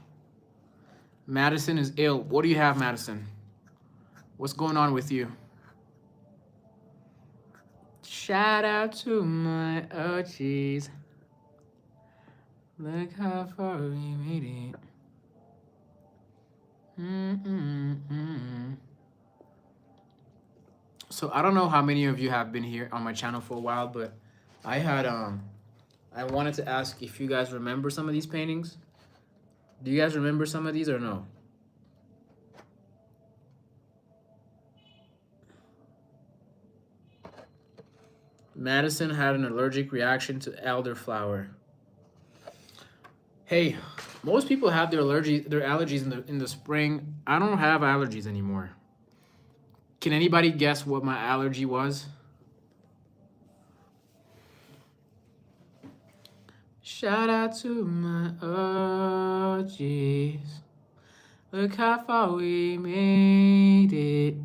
Madison is ill. What do you have, Madison? What's going on with you? Shout out to my OGs. Look how far we made it. So I don't know how many of you have been here on my channel for a while, but I wanted to ask if you guys remember some of these paintings. Do you guys remember some of these or no? Madison had an allergic reaction to elderflower. Hey, most people have their allergies in the spring. I don't have allergies anymore. Can anybody guess what my allergy was? Shout out to my OGs. Look how far we made it.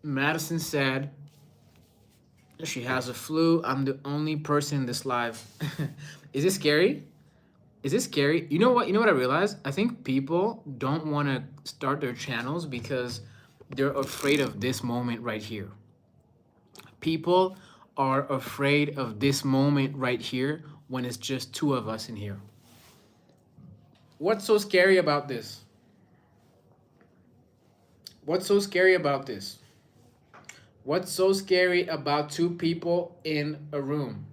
Madison said she has a flu. I'm the only person in this live. Is this scary? Is this scary? You know what? You know what I realized? I think people don't want to start their channels because they're afraid of this moment right here. People are afraid of this moment right here when it's just two of us in here. What's so scary about this? What's so scary about this? What's so scary about two people in a room?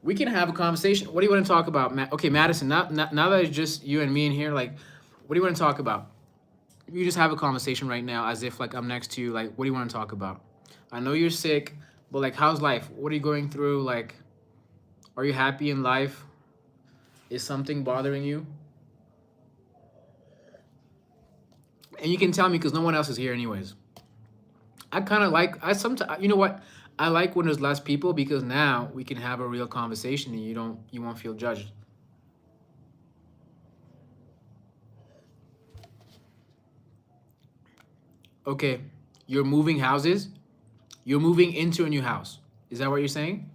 We can have a conversation. What do you want to talk about? Okay, Madison, now that it's just you and me in here, like, what do you want to talk about? You just have a conversation right now as if, like, I'm next to you. Like, what do you want to talk about? I know you're sick, but, like, how's life? What are you going through? Like, are you happy in life? Is something bothering you? And you can tell me because no one else is here anyways. I kind of like, sometimes, you know what? I like when there's less people because now we can have a real conversation and you won't feel judged. Okay, you're moving houses. You're moving into a new house. Is that what you're saying?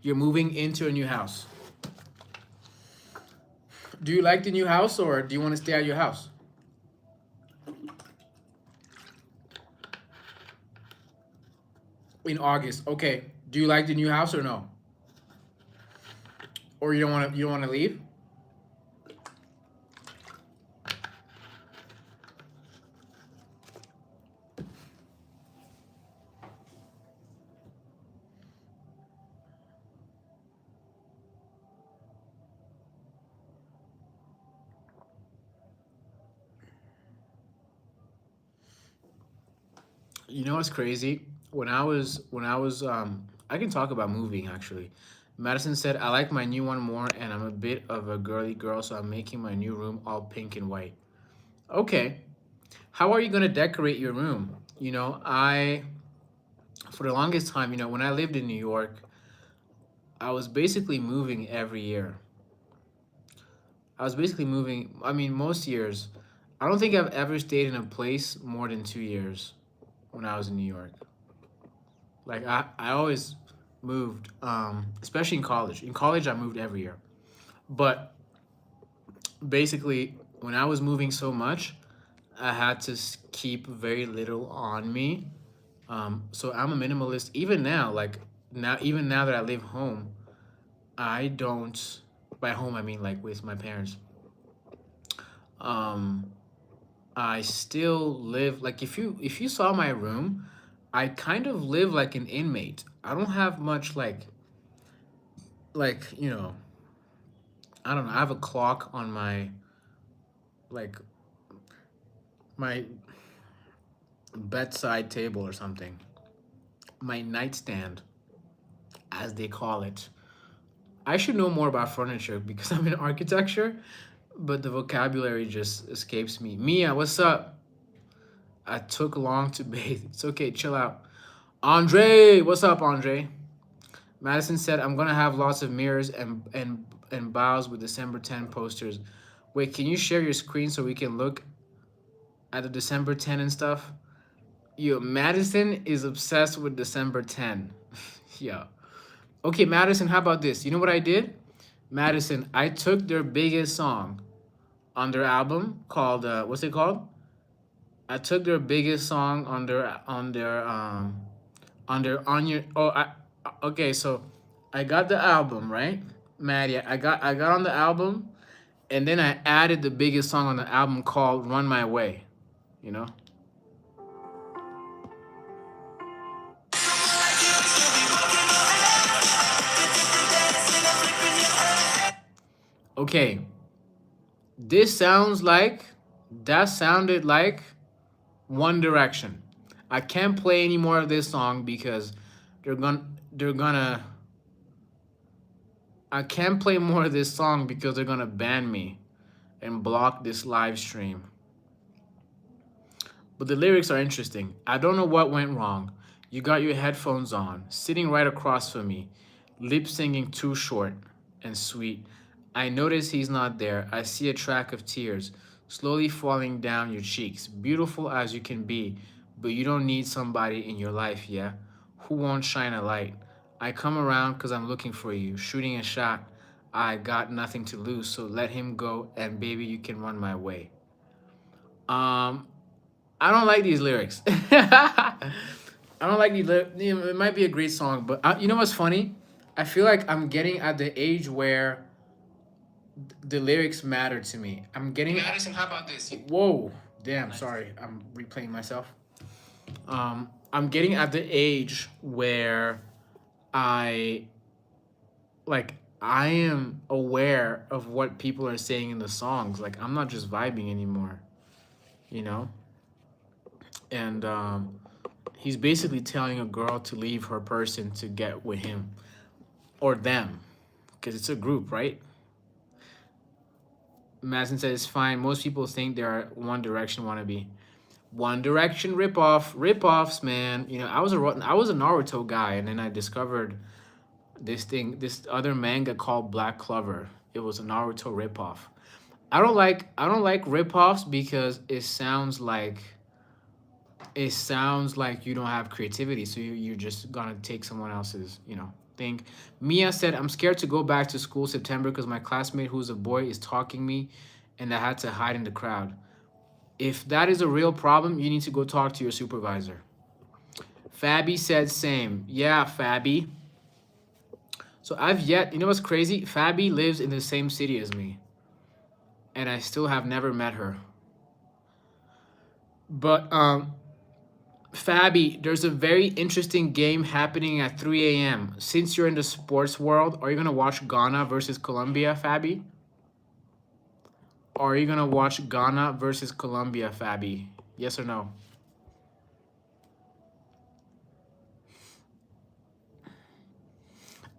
You're moving into a new house. Do you like the new house or do you want to stay at your house? In August. Okay. Do you like the new house or no? Or you don't want to leave? You know what's crazy? When I was I can talk about moving actually. Madison said, I like my new one more and I'm a bit of a girly girl, so I'm making my new room all pink and white. Okay. How are you gonna decorate your room? You know, for the longest time, you know, when I lived in New York, I was basically moving every year. I was basically moving, I mean, most years. I don't think I've ever stayed in a place more than 2 years when I was in New York. Like I always moved, especially in college. In college, I moved every year. But basically, when I was moving so much, I had to keep very little on me. So I'm a minimalist even now. Like now, even now that I live home, I don't. By home, I mean like with my parents. Um, I still live like if you saw my room, I kind of live like an inmate. I don't have much like I don't know. I have a clock on like my bedside table or something. My nightstand, as they call it. I should know more about furniture because I'm in architecture, but the vocabulary just escapes me. Mia, what's up? I took long to bathe. It's okay, chill out. Andre, what's up, Andre? Madison said, I'm gonna have lots of mirrors and bows with December 10 posters. Wait, can you share your screen so we can look at the December 10 and stuff? Yo, Madison is obsessed with December 10. Yeah. Okay, Madison, how about this? You know what I did? Madison, I took their biggest song on their album called what's it called? I took their biggest song on your okay, so I got the album, right? Maddie, I got on the album and then I added the biggest song on the album called Run My Way, you know? Okay, this sounds like that sounded like One Direction. I can't play any more of this song because they're gonna I can't play more of this song because they're gonna ban me and block this live stream. But the lyrics are interesting. I don't know what went wrong. You got your headphones on, sitting right across from me, lip singing too short and sweet. I notice he's not there. I see a track of tears slowly falling down your cheeks. Beautiful as you can be, but you don't need somebody in your life, yeah? Who won't shine a light? I come around because I'm looking for you, shooting a shot. I got nothing to lose, so let him go, and baby, you can run my way. Um, I don't like these lyrics. I don't like these lyrics. It might be a great song, but you know what's funny? I feel like I'm getting at the age where the lyrics matter to me. I'm getting. Madison, how about this? Whoa, damn! Sorry, I'm replaying myself. I'm getting at the age where I I am aware of what people are saying in the songs. Like I'm not just vibing anymore, you know. And he's basically telling a girl to leave her person to get with him or them, because it's a group, right? Madison says it's fine. Most people think they are One Direction wannabe. One Direction ripoffs, man. You know, I was a Naruto guy, and then I discovered this other manga called Black Clover. It was a Naruto ripoff. I don't like ripoffs because it sounds like you don't have creativity, so you're just gonna take someone else's, thing. Mia said, I'm scared to go back to school September because my classmate who's a boy is talking me and I had to hide in the crowd. If that is a real problem, you need to go talk to your supervisor. Fabi said same. Yeah, Fabi. So you know what's crazy? Fabi lives in the same city as me, and I still have never met her. But Fabi, there's a very interesting game happening at 3 a.m. Since you're in the sports world, are you gonna watch Ghana versus Colombia, Fabi? Or are you gonna watch Ghana versus Colombia, Fabi? Yes or no?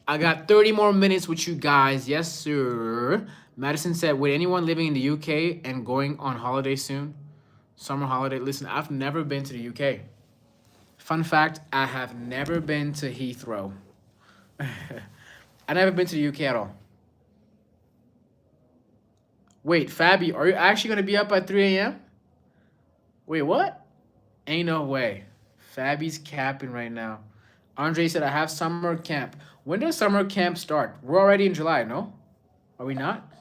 I got 30 more minutes with you guys. Yes, sir. Madison said, would anyone living in the UK and going on holiday soon? Summer holiday. Listen, I've never been to the UK. Fun fact, I have never been to Heathrow. I never been to the UK at all. Wait, Fabi, are you actually going to be up at 3 a.m.? Wait, what? Ain't no way. Fabi's capping right now. Andre said, I have summer camp. When does summer camp start? We're already in July, no? Are we not?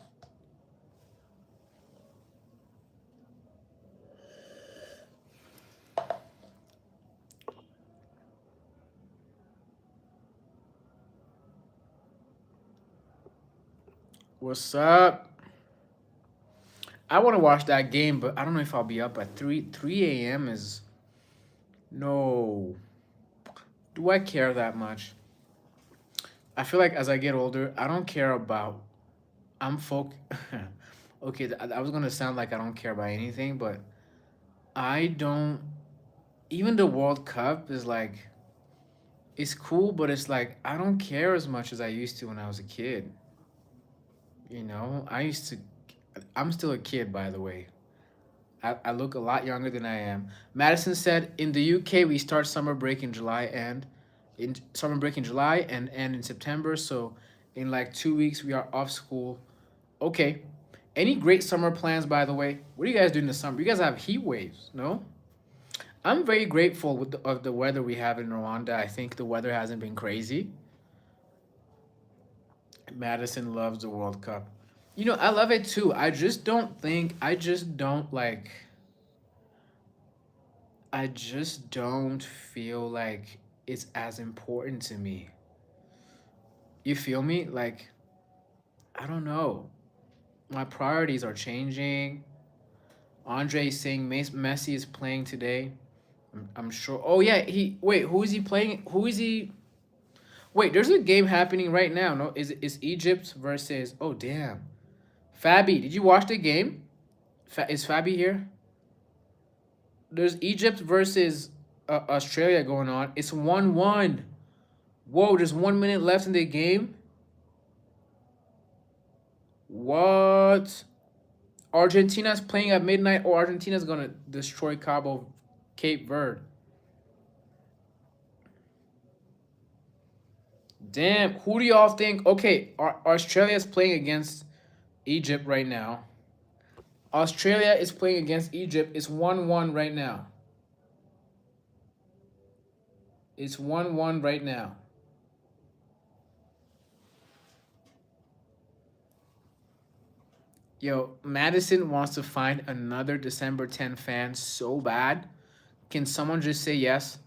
What's up? I want to watch that game, but I don't know if I'll be up at 3 a.m. is no. Do I care that much? I feel like as I get older, I don't care about. I'm folk. Okay, I was gonna sound like I don't care about anything, but I don't. Even the World Cup is like it's cool, but it's like I don't care as much as I used to when I was a kid. You know, I used to. I'm still a kid, by the way. I look a lot younger than I am. Madison said in the UK we start summer break in July and in summer break in July and end in September. So in like 2 weeks we are off school. Okay. Any great summer plans, by the way? What are you guys doing this summer? You guys have heat waves, no? I'm very grateful with of the weather we have in Rwanda. I think the weather hasn't been crazy. Madison loves the World Cup. You know, I love it too. I just don't like I just don't feel like it's as important to me. You feel me? Like, I don't know. My priorities are changing. Andre is saying Messi is playing today. I'm sure. Oh, yeah. Wait, who is he playing? Who is he? Wait, there's a game happening right now. No, is Egypt versus. Oh, damn. Fabi, did you watch the game? Is Fabi here? There's Egypt versus Australia going on. It's 1-1. Whoa, there's 1 minute left in the game. What? Argentina's playing at midnight, or Argentina's gonna destroy Cape Verde. Damn, who do y'all think? Okay, Australia's playing against Egypt right now. Australia is playing against Egypt. It's 1-1 right now. It's 1-1 right now. Yo, Madison wants to find another December 10 fan so bad. Can someone just say yes?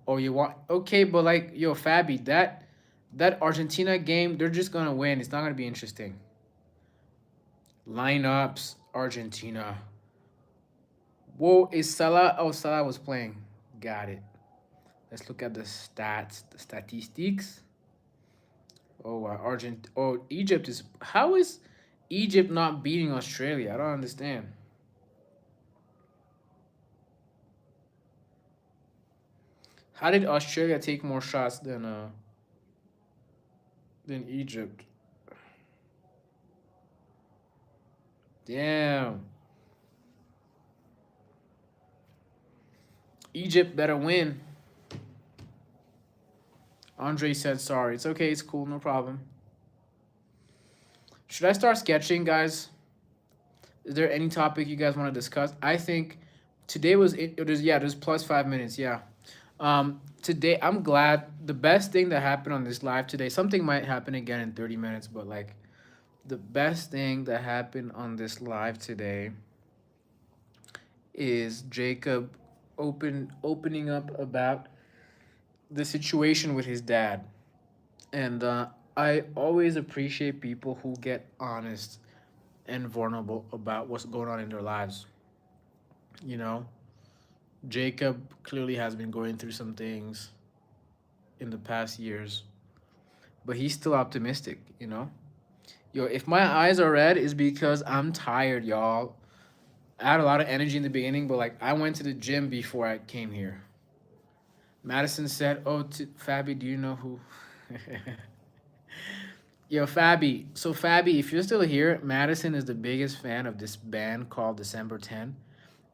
Or you want okay, but like yo, Fabi, that Argentina game, they're just gonna win. It's not gonna be interesting. Lineups, Argentina. Whoa, is Salah? Oh, Salah was playing. Got it. Let's look at the stats, the statistics. Oh, Oh, Egypt is. How is Egypt not beating Australia? I don't understand. How did Australia take more shots than Egypt? Damn. Egypt better win. Andre said sorry. It's okay. It's cool. No problem. Should I start sketching, guys? Is there any topic you guys want to discuss? I think today was it was yeah, it was plus 5 minutes. Yeah. Today I'm glad the best thing that happened on this live today. Something might happen again in 30 minutes, but like the best thing that happened on this live today is Jacob opening up about the situation with his dad. And I always appreciate people who get honest and vulnerable about what's going on in their lives. You know, Jacob clearly has been going through some things in the past years, but he's still optimistic, you know? Yo, if my eyes are red, it's because I'm tired, y'all. I had a lot of energy in the beginning, but like I went to the gym before I came here. Madison said, "Oh, Fabi, do you know who?" Yo, Fabi. So, Fabi, if you're still here, Madison is the biggest fan of this band called December 10,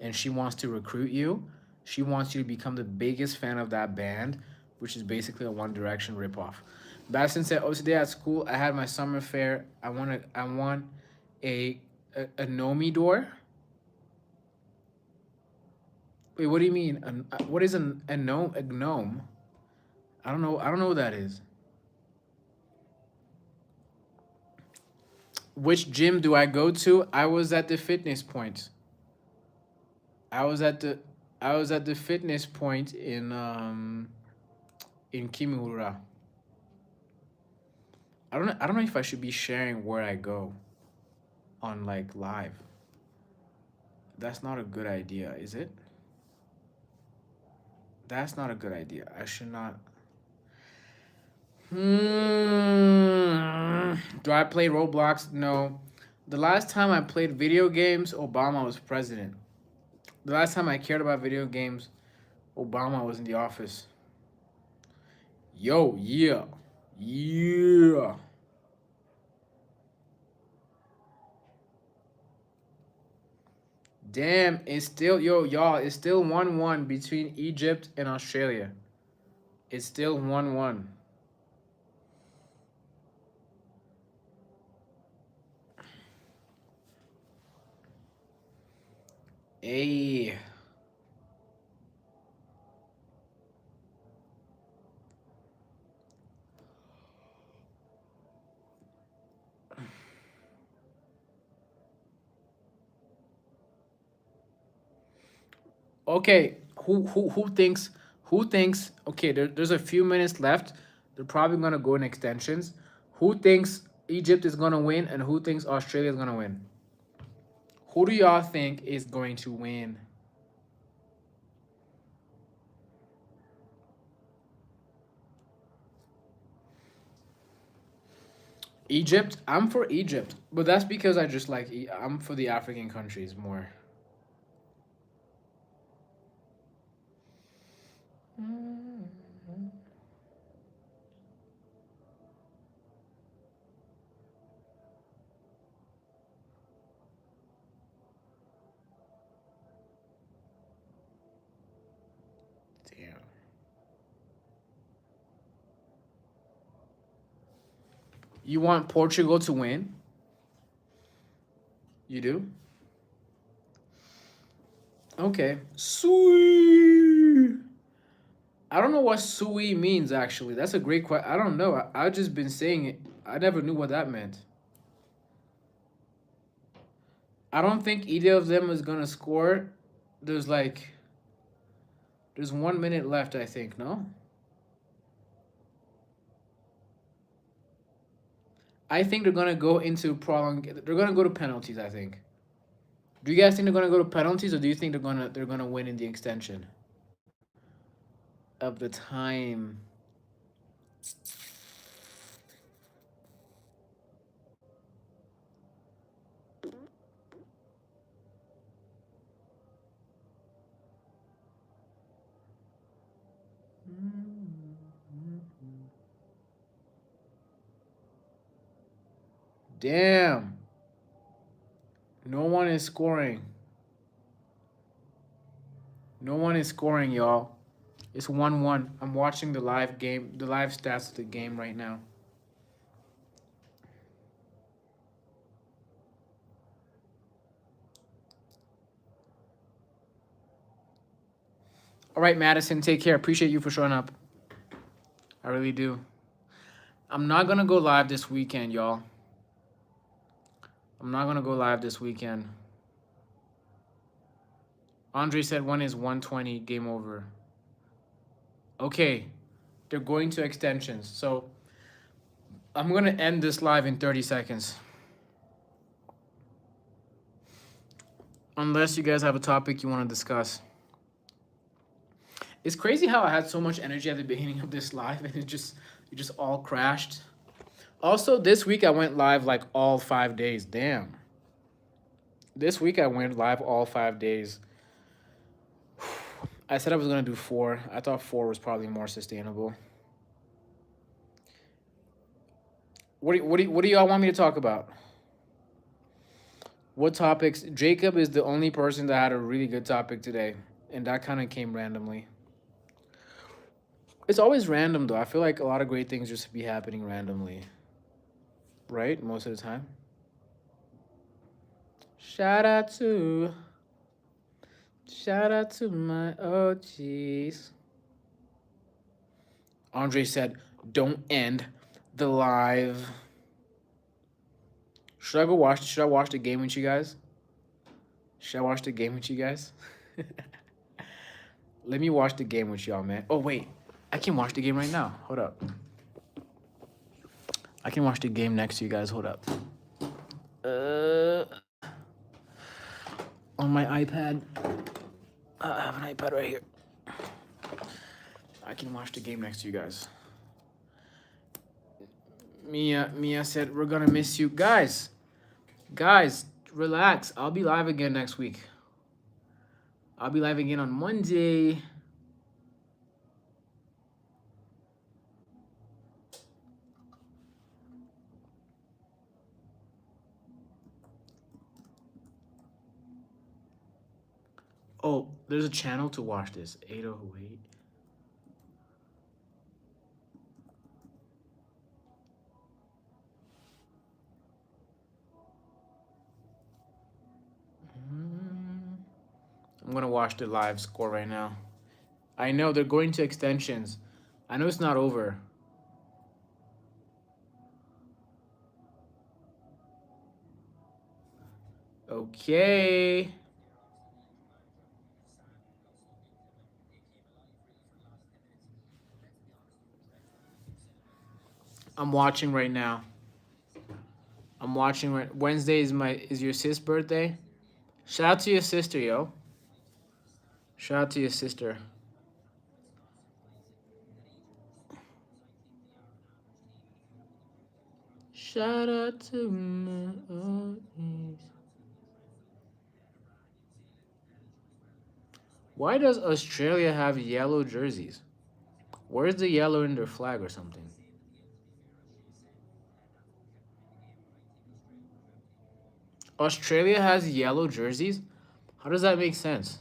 and she wants to recruit you. She wants you to become the biggest fan of that band, which is basically a One Direction ripoff. Madison said, "Oh, today at school, I had my summer fair. I want a Nomi door." Wait, what do you mean? What is a gnome? A gnome? I don't know. I don't know what that is. Which gym do I go to? I was at the fitness point. I was at the I was at the fitness point in Kimihura. I don't know if I should be sharing where I go on like live. That's not a good idea, is it? That's not a good idea. I should not. Do I play Roblox? No. The last time I played video games, Obama was president. The last time I cared about video games, Obama was in the office. Yo, yeah. Yeah. Damn, it's still, yo, y'all, it's still 1-1 between Egypt and Australia. It's still 1-1. Hey. Okay, who thinks okay, there's a few minutes left. They're probably gonna go in extensions. Who thinks Egypt is gonna win and who thinks Australia is gonna win? Who do y'all think is going to win? Egypt? I'm for Egypt, but that's because I just like I'm for the African countries more. Damn. You want Portugal to win? You do? Okay. Sweet. I don't know what sui means actually. That's a great question. I don't know. I just been saying it. I never knew what that meant. I don't think either of them is gonna score. There's like there's 1 minute left, I think, no? I think they're gonna go into they're gonna go to penalties, I think. Do you guys think they're gonna go to penalties or do you think they're gonna win in the extension of the time? Damn. No one is scoring. No one is scoring, y'all. It's 1-1. I'm watching the live game, the live stats of the game right now. All right, Madison, take care. Appreciate you for showing up. I really do. I'm not going to go live this weekend, y'all. I'm not going to go live this weekend. Andre said one is 120, game over. Okay, they're going to extensions. So I'm going to end this live in 30 seconds. Unless you guys have a topic you want to discuss. It's crazy how I had so much energy at the beginning of this live and it just all crashed. Also, this week I went live like all 5 days. Damn. This week I went live all 5 days. I said I was going to do 4. I thought 4 was probably more sustainable. What do y'all want me to talk about? What topics? Jacob is the only person that had a really good topic today, and that kind of came randomly. It's always random, though. I feel like a lot of great things just be happening randomly. Right? Most of the time. Shout out to my OGs. Andre said, don't end the live. Should I watch the game with you guys? Should I watch the game with you guys? Let me watch the game with y'all, man. Oh, wait. I can watch the game right now. Hold up. I can watch the game next to you guys. Hold up. On my iPad. I have an iPad right here. I can watch the game next to you guys. Mia said we're gonna miss you guys. Guys, relax. I'll be live again next week. I'll be live again on Monday. Oh, there's a channel to watch this. 808. I'm gonna watch the live score right now. I know they're going to extensions. I know it's not over. Okay. I'm watching right now. I'm watching right. Wednesday is your sis birthday. Shout out to your sister, yo. Shout out to your sister. Shout out to my OGs. Why does Australia have yellow jerseys? Where's the yellow in their flag or something? Australia has yellow jerseys? How does that make sense?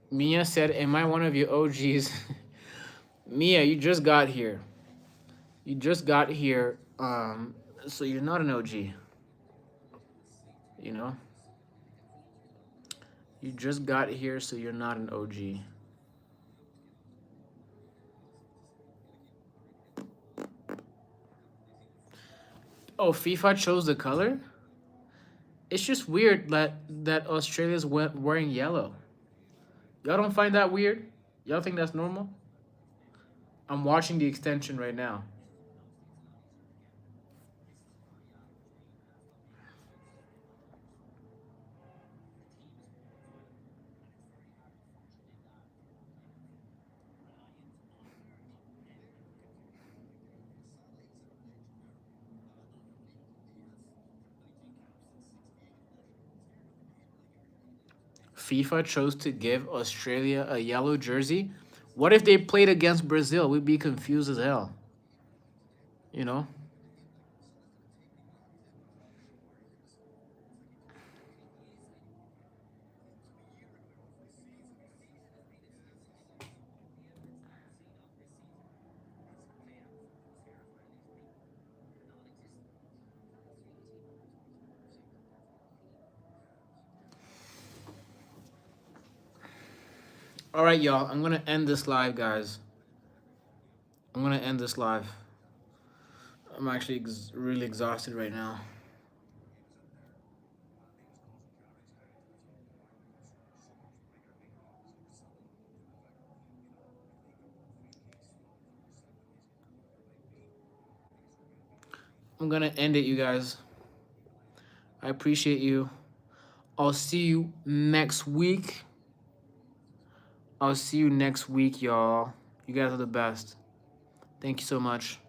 Mia said, am I one of your OGs? Mia, you just got here. You just got here, so you're not an OG. You know? You just got here, so you're not an OG. Oh, FIFA chose the color? It's just weird that Australia's wearing yellow. Y'all don't find that weird? Y'all think that's normal? I'm watching the extension right now. FIFA chose to give Australia a yellow jersey. What if they played against Brazil? We'd be confused as hell. You know? All right, y'all. I'm going to end this live, guys. I'm going to end this live. I'm actually really exhausted right now. I'm going to end it, you guys. I appreciate you. I'll see you next week. I'll see you next week, y'all. You guys are the best. Thank you so much.